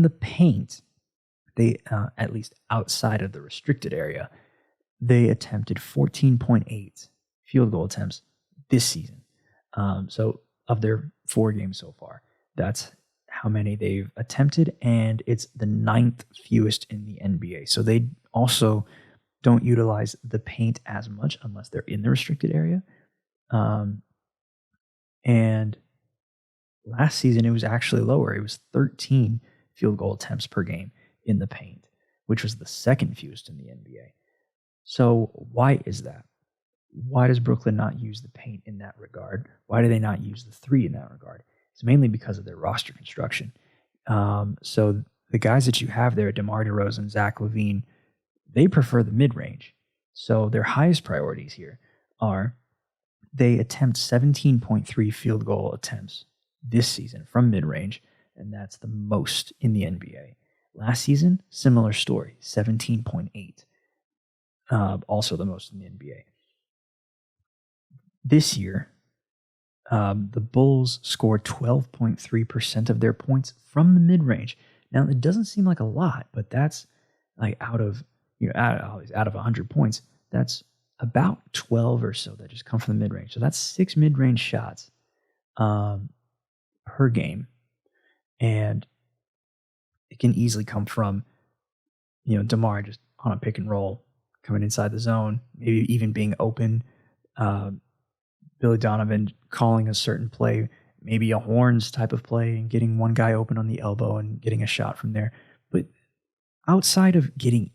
the paint, they, at least outside of the restricted area, they attempted 14.8 field goal attempts this season. So of their 4 games so far, that's how many they've attempted, and it's the 9th fewest in the NBA. So they also don't utilize the paint as much unless they're in the restricted area. And last season, it was actually lower. It was 13 field goal attempts per game in the paint, which was the second fewest in the NBA. So why is that? Why does Brooklyn not use the paint in that regard? Why do they not use the three in that regard? It's mainly because of their roster construction. So the guys that you have there, DeMar DeRozan, Zach LaVine, they prefer the mid-range. So their highest priorities here are they attempt 17.3 field goal attempts this season from mid-range, and that's the most in the NBA. Last season, similar story, 17.8. Also the most in the NBA. This year, the Bulls scored 12.3% of their points from the mid-range. Now, it doesn't seem like a lot, but that's like out of 100 points, that's about 12 or so that just come from the mid-range. So that's 6 mid-range shots per game. And it can easily come from, DeMar just on a pick and roll, coming inside the zone, maybe even being open. Billy Donovan calling a certain play, maybe a horns type of play, and getting one guy open on the elbow and getting a shot from there. But outside of getting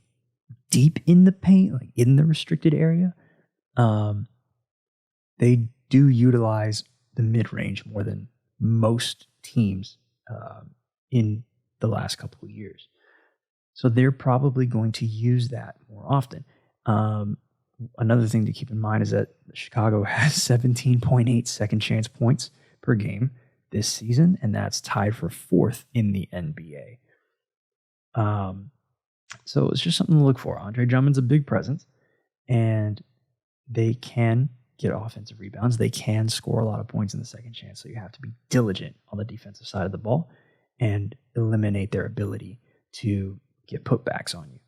deep in the paint, like in the restricted area, they do utilize the mid-range more than most teams in the last couple of years. So they're probably going to use that more often. Another thing to keep in mind is that Chicago has 17.8 second chance points per game this season, and that's tied for 4th in the NBA. So it's just something to look for. Andre Drummond's a big presence, and they can get offensive rebounds. They can score a lot of points in the second chance, so you have to be diligent on the defensive side of the ball and eliminate their ability to get putbacks on you.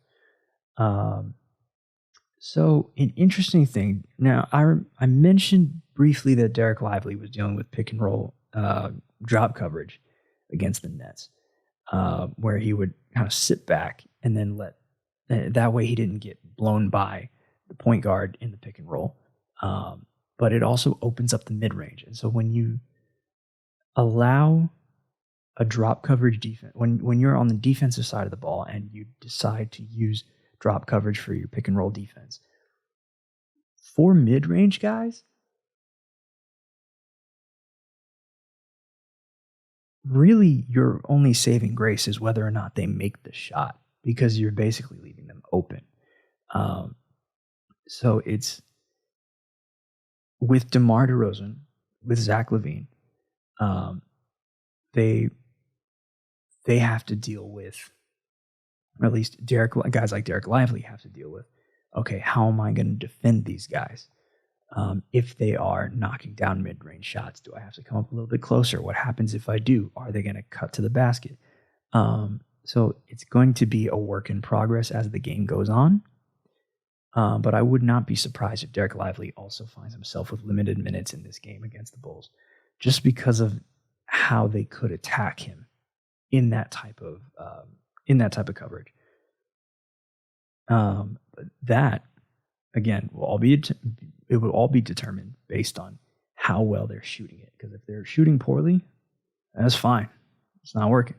So an interesting thing. Now, I mentioned briefly that Derek Lively was dealing with pick and roll drop coverage against the Nets, where he would kind of sit back and then that way he didn't get blown by the point guard in the pick and roll. But it also opens up the mid-range. And so when you allow a drop coverage defense, when you're on the defensive side of the ball and you decide to use drop coverage for your pick and roll defense, for mid-range guys, really your only saving grace is whether or not they make the shot, because you're basically leaving them open. So it's with DeMar DeRozan, with Zach LaVine, they have to deal with, or at least guys like Derek Lively have to deal with, okay, how am I going to defend these guys? If they are knocking down mid-range shots, do I have to come up a little bit closer? What happens if I do? Are they going to cut to the basket? So it's going to be a work in progress as the game goes on. But I would not be surprised if Derek Lively also finds himself with limited minutes in this game against the Bulls, just because of how they could attack him in that type of coverage. But that, again, will all be determined based on how well they're shooting it. Because if they're shooting poorly, that's fine. It's not working.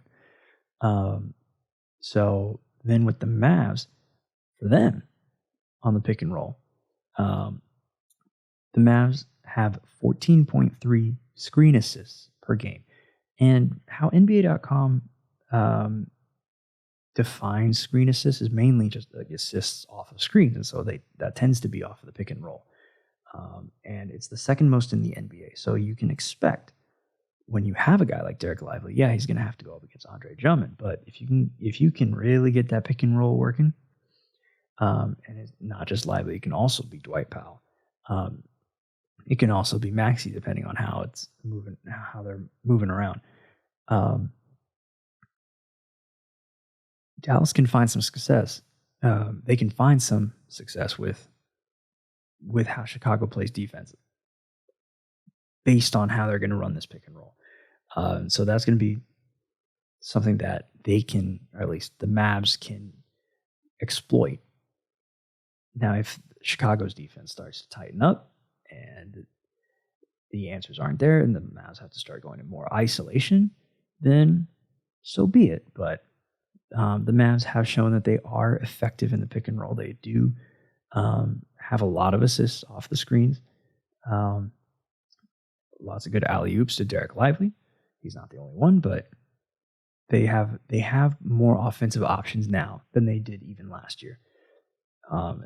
So then with the Mavs, for them on the pick and roll, the Mavs have 14.3 screen assists per game. And how NBA.com defines screen assists is mainly just like assists off of screens. And so that tends to be off of the pick and roll. And it's the second most in the NBA. So you can expect when you have a guy like Derek Lively, yeah, he's going to have to go up against Andre Drummond. But if you can really get that pick and roll working, and it's not just Lively, it can also be Dwight Powell. It can also be Maxey, depending on how they're moving around. Dallas can find some success. They can find some success with how Chicago plays defense, based on how they're going to run this pick and roll. So that's going to be something that they can, or at least the Mavs can exploit. Now, if Chicago's defense starts to tighten up and the answers aren't there and the Mavs have to start going in more isolation, then so be it. But the Mavs have shown that they are effective in the pick and roll. They do have a lot of assists off the screens. Lots of good alley-oops to Derek Lively. He's not the only one, but they have more offensive options now than they did even last year.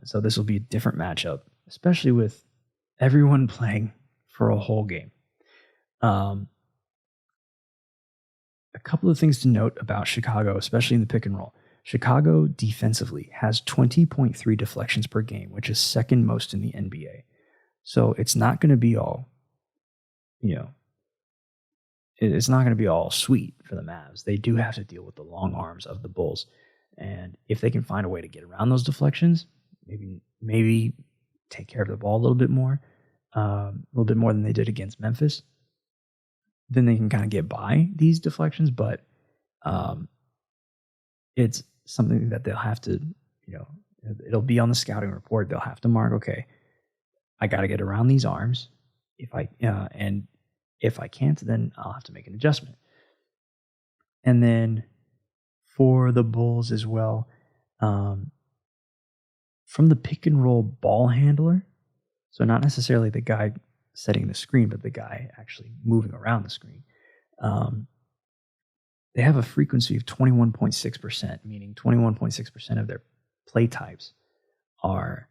So this will be a different matchup, especially with everyone playing for a whole game. A couple of things to note about Chicago, especially in the pick and roll. Chicago defensively has 20.3 deflections per game, which is second most in the NBA. So it's not going to be all, it's not going to be all sweet for the Mavs. They do have to deal with the long arms of the Bulls. And if they can find a way to get around those deflections, maybe take care of the ball a little bit more than they did against Memphis, then they can kind of get by these deflections. But it's something that they'll have to, it'll be on the scouting report. They'll have to mark, okay, I got to get around these arms. If I can't, then I'll have to make an adjustment. And then for the Bulls as well, from the pick and roll ball handler, so not necessarily the guy setting the screen, but the guy actually moving around the screen, they have a frequency of 21.6%, meaning 21.6% of their play types are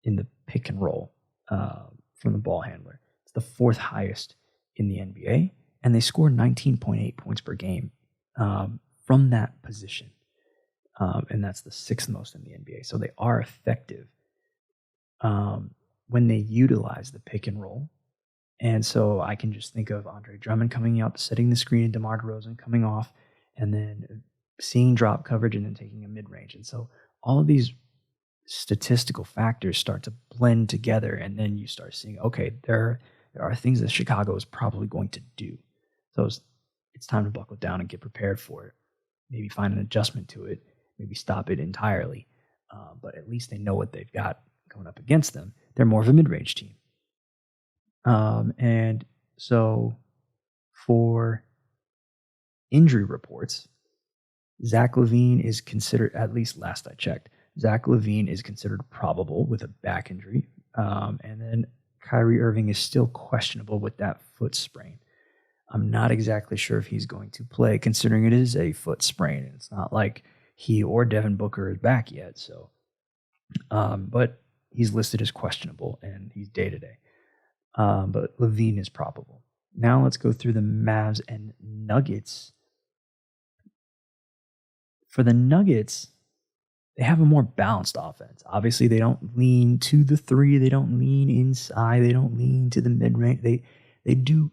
in the pick and roll from the ball handler. It's the fourth highest in the NBA, and they score 19.8 points per game from that position. And that's the sixth most in the NBA. So they are effective when they utilize the pick and roll. And so I can just think of Andre Drummond coming up, setting the screen, and DeMar DeRozan coming off, and then seeing drop coverage and then taking a mid-range. And so all of these statistical factors start to blend together, and then you start seeing, okay, there are things that Chicago is probably going to do. So it's time to buckle down and get prepared for it. Maybe find an adjustment to it. Maybe stop it entirely. But at least they know what they've got going up against them. They're more of a mid-range team. And so for injury reports, Zach LaVine is considered, at least last I checked, Zach LaVine is considered probable with a back injury. And then Kyrie Irving is still questionable with that foot sprain. I'm not exactly sure if he's going to play, considering it is a foot sprain. And it's not like he or Devin Booker is back yet. So, but he's listed as questionable, and he's day-to-day. But LaVine is probable. Now let's go through the Mavs and Nuggets. For the Nuggets, they have a more balanced offense. Obviously, they don't lean to the three. They don't lean inside. They don't lean to the mid-range. They do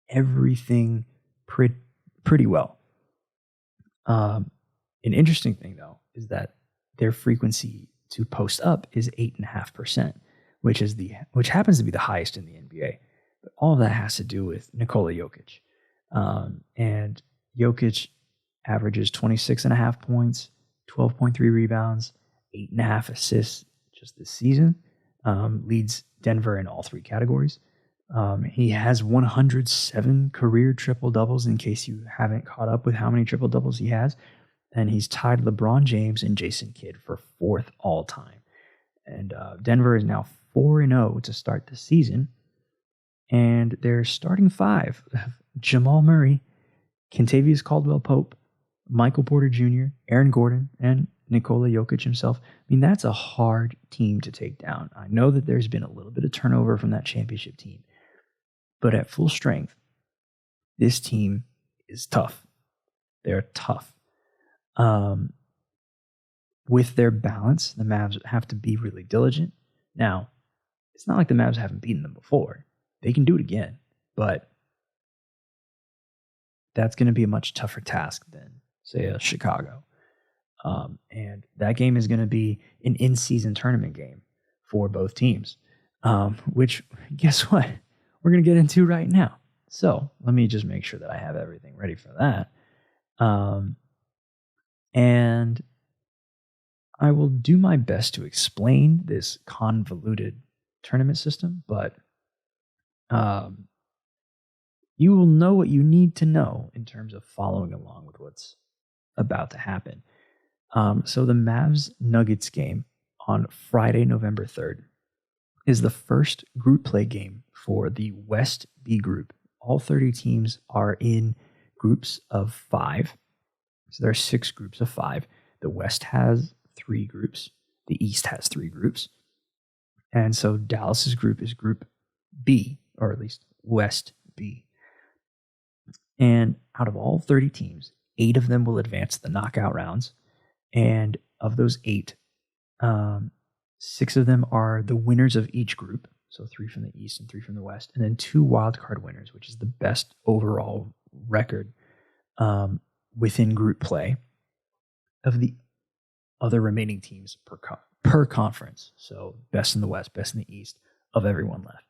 everything pretty well. An interesting thing, though, is that their frequency to post up is 8.5%, which happens to be the highest in the NBA. But all of that has to do with Nikola Jokic. And Jokic averages 26.5 points, 12.3 rebounds, 8.5 assists just this season. Leads Denver in all three categories. He has 107 career triple-doubles, in case you haven't caught up with how many triple-doubles he has. And he's tied LeBron James and Jason Kidd for fourth all-time. And Denver is now 4-0 to start the season. And their starting five, Jamal Murray, Kentavious Caldwell-Pope, Michael Porter Jr., Aaron Gordon, and Nikola Jokic himself. I mean, that's a hard team to take down. I know that there's been a little bit of turnover from that championship team. But at full strength, this team is tough. They're tough. With their balance, the Mavs have to be really diligent. Now, it's not like the Mavs haven't beaten them before. They can do it again, but that's going to be a much tougher task than, say, a Chicago. And that game is going to be an in-season tournament game for both teams, which, guess what? We're going to get into right now. So let me just make sure that I have everything ready for that. And I will do my best to explain this convoluted tournament system, but you will know what you need to know in terms of following along with what's about to happen. So the Mavs-Nuggets game on Friday, November 3rd, is the first group play game for the West B group. All 30 teams are in groups of 5. So there are 6 groups of 5. The West has 3 groups. The East has 3 groups. And so Dallas's group is Group B, or at least West B. And out of all 30 teams, 8 of them will advance to the knockout rounds. And of those 8, 6 of them are the winners of each group. So 3 from the East and 3 from the West. And then 2 wildcard winners, which is the best overall record within group play of the other remaining teams per conference. So best in the West, best in the East of everyone left.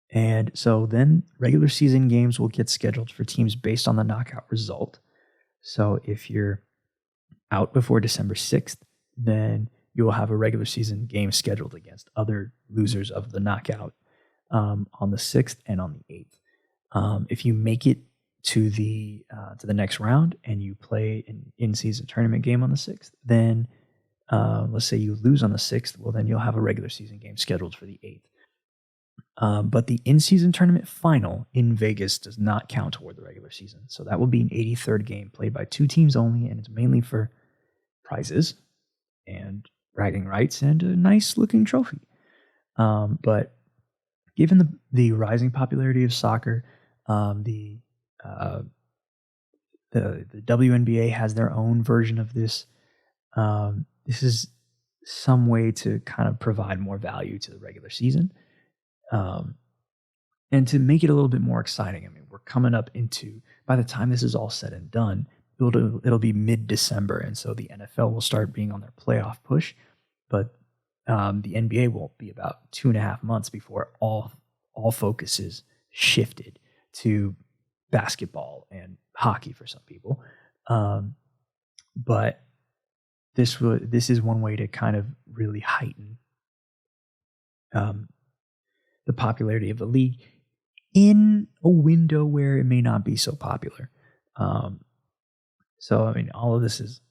And so then regular season games will get scheduled for teams based on the knockout result. So if you're out before December 6th, then you will have a regular season game scheduled against other losers of the knockout on the 6th and on the 8th. If you make it to the next round and you play an in-season tournament game on the 6th, then let's say you lose on the 6th, well, then you'll have a regular season game scheduled for the 8th. But the in-season tournament final in Vegas does not count toward the regular season. So that will be an 83rd game played by 2 teams only, and it's mainly for prizes and bragging rights and a nice-looking trophy. But given the rising popularity of soccer, the WNBA has their own version of this. This is some way to kind of provide more value to the regular season. And to make it a little bit more exciting, I mean, we're coming up into, by the time this is all said and done, it'll be mid-December, and so the NFL will start being on their playoff push, but the NBA will be about 2.5 months before all focus is shifted to basketball and hockey for some people. But this is one way to kind of really heighten the popularity of the league in a window where it may not be so popular. So, I mean, all of this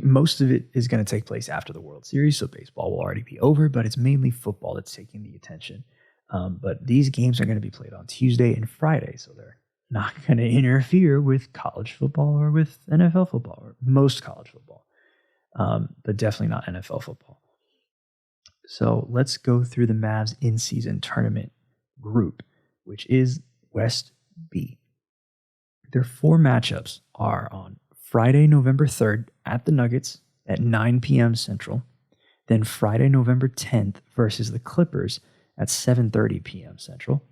most of it is going to take place after the World Series, so baseball will already be over, but it's mainly football that's taking the attention. But these games are going to be played on Tuesday and Friday, so they're not going to interfere with college football or with NFL football, or most college football, but definitely not NFL football. So let's go through the Mavs in-season tournament group, which is West B. Their 4 matchups are on Friday, November 3rd at the Nuggets at 9 p.m. Central, then Friday, November 10th versus the Clippers at 7:30 p.m. Central,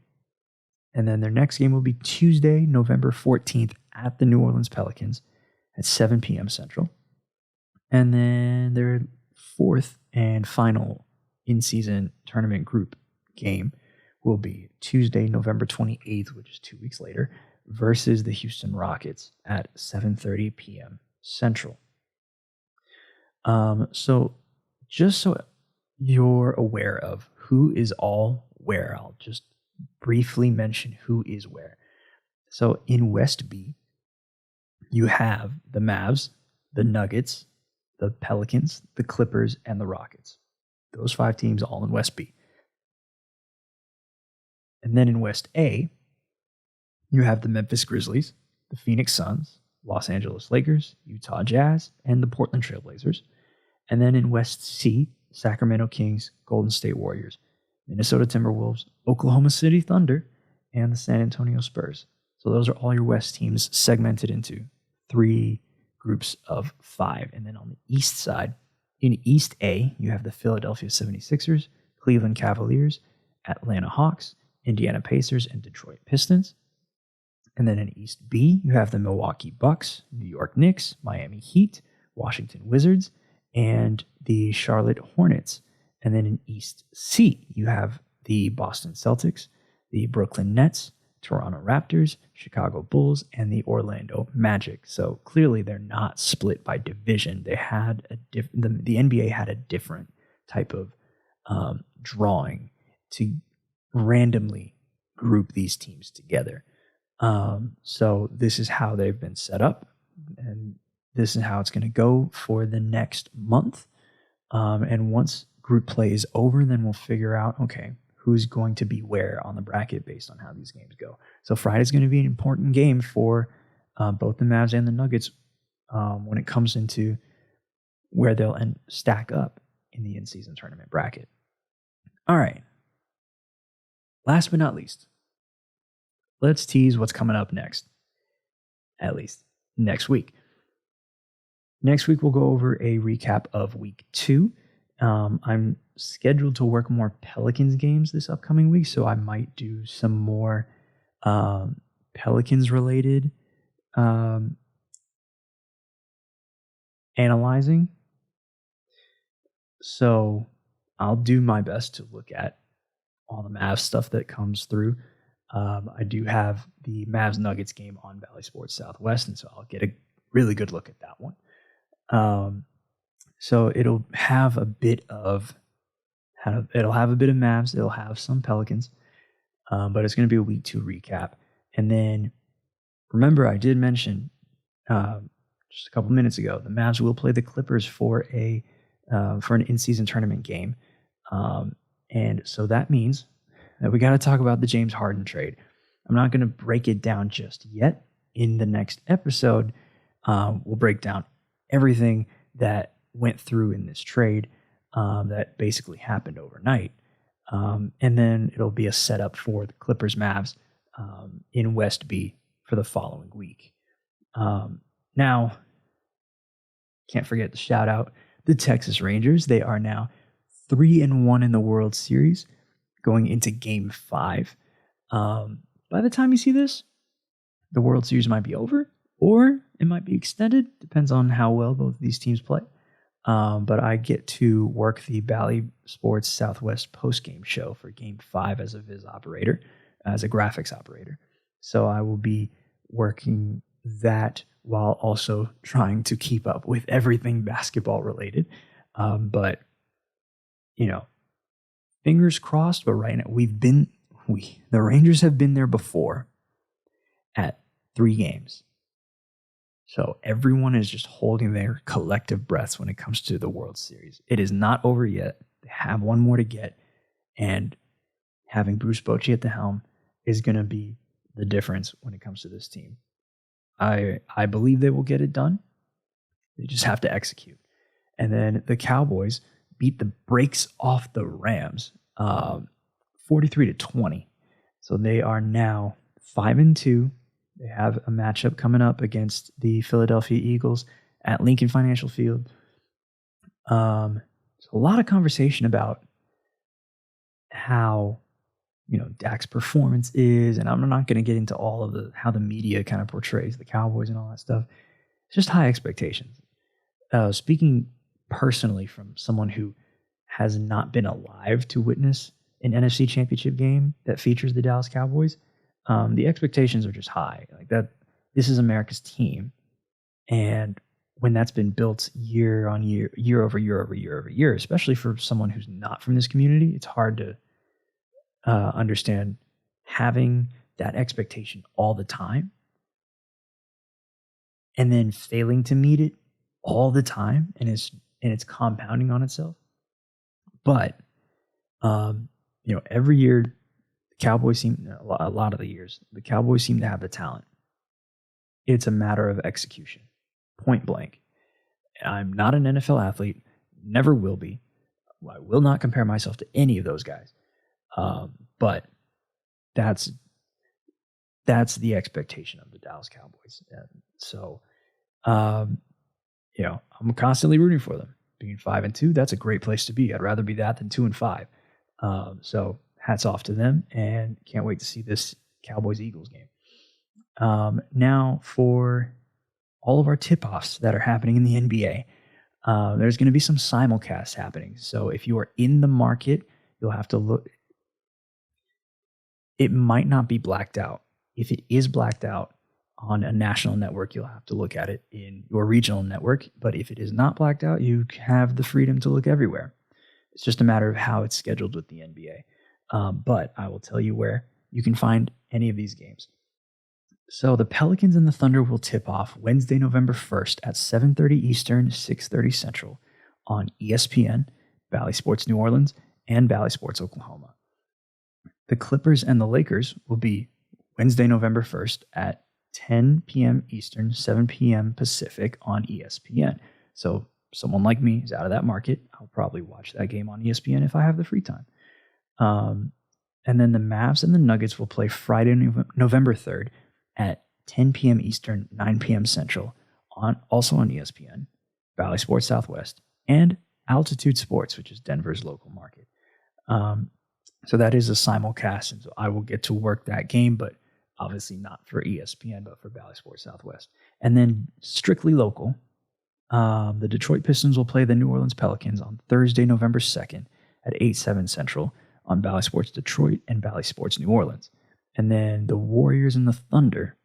and then their next game will be Tuesday, November 14th at the New Orleans Pelicans at 7 p.m. Central, and then their 4th and final in-season tournament group game will be Tuesday, November 28th, which is 2 weeks later, versus the Houston Rockets at 7:30 p.m. Central. So just so you're aware of who is all where, I'll just briefly mention who is where. So in West B, you have the Mavs, the Nuggets, the Pelicans, the Clippers, and the Rockets. Those 5 teams all in West B. And then in West A, you have the Memphis Grizzlies, the Phoenix Suns, Los Angeles Lakers, Utah Jazz, and the Portland Trail Blazers. And then in West C, Sacramento Kings, Golden State Warriors, Minnesota Timberwolves, Oklahoma City Thunder, and the San Antonio Spurs. So those are all your West teams segmented into 3 groups of 5. And then on the East side, in East A, you have the Philadelphia 76ers, Cleveland Cavaliers, Atlanta Hawks, Indiana Pacers, and Detroit Pistons. And then in East B, you have the Milwaukee Bucks, New York Knicks, Miami Heat, Washington Wizards, and the Charlotte Hornets. And then in East C, you have the Boston Celtics, the Brooklyn Nets, Toronto Raptors, Chicago Bulls, and the Orlando Magic. So clearly they're not split by division. They had the NBA had a different type of drawing to randomly group these teams together. So this is how they've been set up, and this is how it's going to go for the next month. And once group play is over, then we'll figure out, okay, who's going to be where on the bracket based on how these games go. So Friday's going to be an important game for both the Mavs and the Nuggets when it comes into where they'll stack up in the in-season tournament bracket. All right. Last but not least, let's tease what's coming up next, at least next week. Next week, we'll go over a recap of week 2. I'm scheduled to work more Pelicans games this upcoming week, so I might do some more Pelicans-related analyzing. So I'll do my best to look at all the Mavs stuff that comes through. I do have the Mavs Nuggets game on Bally Sports Southwest, and so I'll get a really good look at that one. So it'll have a bit of Mavs, it'll have some Pelicans, but it's going to be a week 2 recap. And then remember, I did mention just a couple minutes ago, the Mavs will play the Clippers for an in-season tournament game. And so that means that we got to talk about the James Harden trade. I'm not going to break it down just yet. In the next episode, we'll break down everything that went through in this trade that basically happened overnight. And then it'll be a setup for the Clippers Mavs in West B for the following week. Now, can't forget to shout out the Texas Rangers. They are now 3-1 in the World Series going into Game 5. By the time you see this, the World Series might be over, or it might be extended. Depends on how well both of these teams play. But I get to work the Bally Sports Southwest postgame show for Game 5 as a viz operator, as a graphics operator. So I will be working that while also trying to keep up with everything basketball related. But, fingers crossed. But right now, the Rangers have been there before at 3 games. So everyone is just holding their collective breaths when it comes to the World Series. It is not over yet. They have one more to get. And having Bruce Bochy at the helm is going to be the difference when it comes to this team. I believe they will get it done. They just have to execute. And then the Cowboys beat the brakes off the Rams 43-20. So they are now 5-2. They have a matchup coming up against the Philadelphia Eagles at Lincoln Financial Field. So a lot of conversation about how, Dak's performance is, and I'm not going to get into all of how the media kind of portrays the Cowboys and all that stuff. It's just high expectations. Speaking personally from someone who has not been alive to witness an NFC Championship game that features the Dallas Cowboys, the expectations are just high. Like that, this is America's team, and when that's been built year on year, year over year, especially for someone who's not from this community, it's hard to understand having that expectation all the time and then failing to meet it all the time, and it's compounding on itself. But every year the Cowboys a lot of the years the Cowboys seem to have the talent. It's a matter of execution, point blank. I'm not an NFL athlete, never will be. I will not compare myself to any of those guys. But that's that's the expectation of the Dallas Cowboys. And so, I'm constantly rooting for them. Being 5-2, that's a great place to be. I'd rather be that than 2-5. So hats off to them, and can't wait to see this Cowboys-Eagles game. Now for all of our tip-offs that are happening in the NBA, there's going to be some simulcasts happening. So if you are in the market, you'll have to look. It might not be blacked out. If it is blacked out on a national network, you'll have to look at it in your regional network. But if it is not blacked out, you have the freedom to look everywhere. It's just a matter of how it's scheduled with the NBA. But I will tell you where you can find any of these games. So the Pelicans and the Thunder will tip off Wednesday, November 1st at 7:30 Eastern, 6:30 Central on ESPN, Bally Sports New Orleans, and Bally Sports Oklahoma. The Clippers and the Lakers will be Wednesday, November 1st at 10 p.m. Eastern, 7 p.m. Pacific on ESPN. So someone like me is out of that market. I'll probably watch that game on ESPN if I have the free time. And then the Mavs and the Nuggets will play Friday, November 3rd at 10 p.m. Eastern, 9 p.m. Central, also on ESPN, Bally Sports Southwest, and Altitude Sports, which is Denver's local market. So that is a simulcast, and so I will get to work that game, but obviously not for ESPN, but for Bally Sports Southwest. And then strictly local, the Detroit Pistons will play the New Orleans Pelicans on Thursday, November 2nd at 8/7 Central on Bally Sports Detroit and Bally Sports New Orleans. And then the Warriors and the Thunder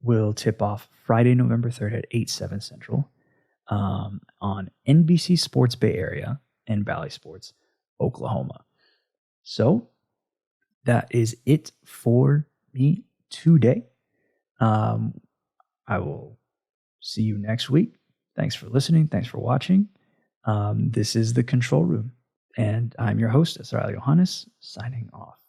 will tip off Friday, November 3rd at 8/7 Central on NBC Sports Bay Area and Bally Sports Oklahoma. So that is it for me today. I will see you next week. Thanks for listening. Thanks for watching. This is The Control Room, and I'm your host, Esrael Yohannes, signing off.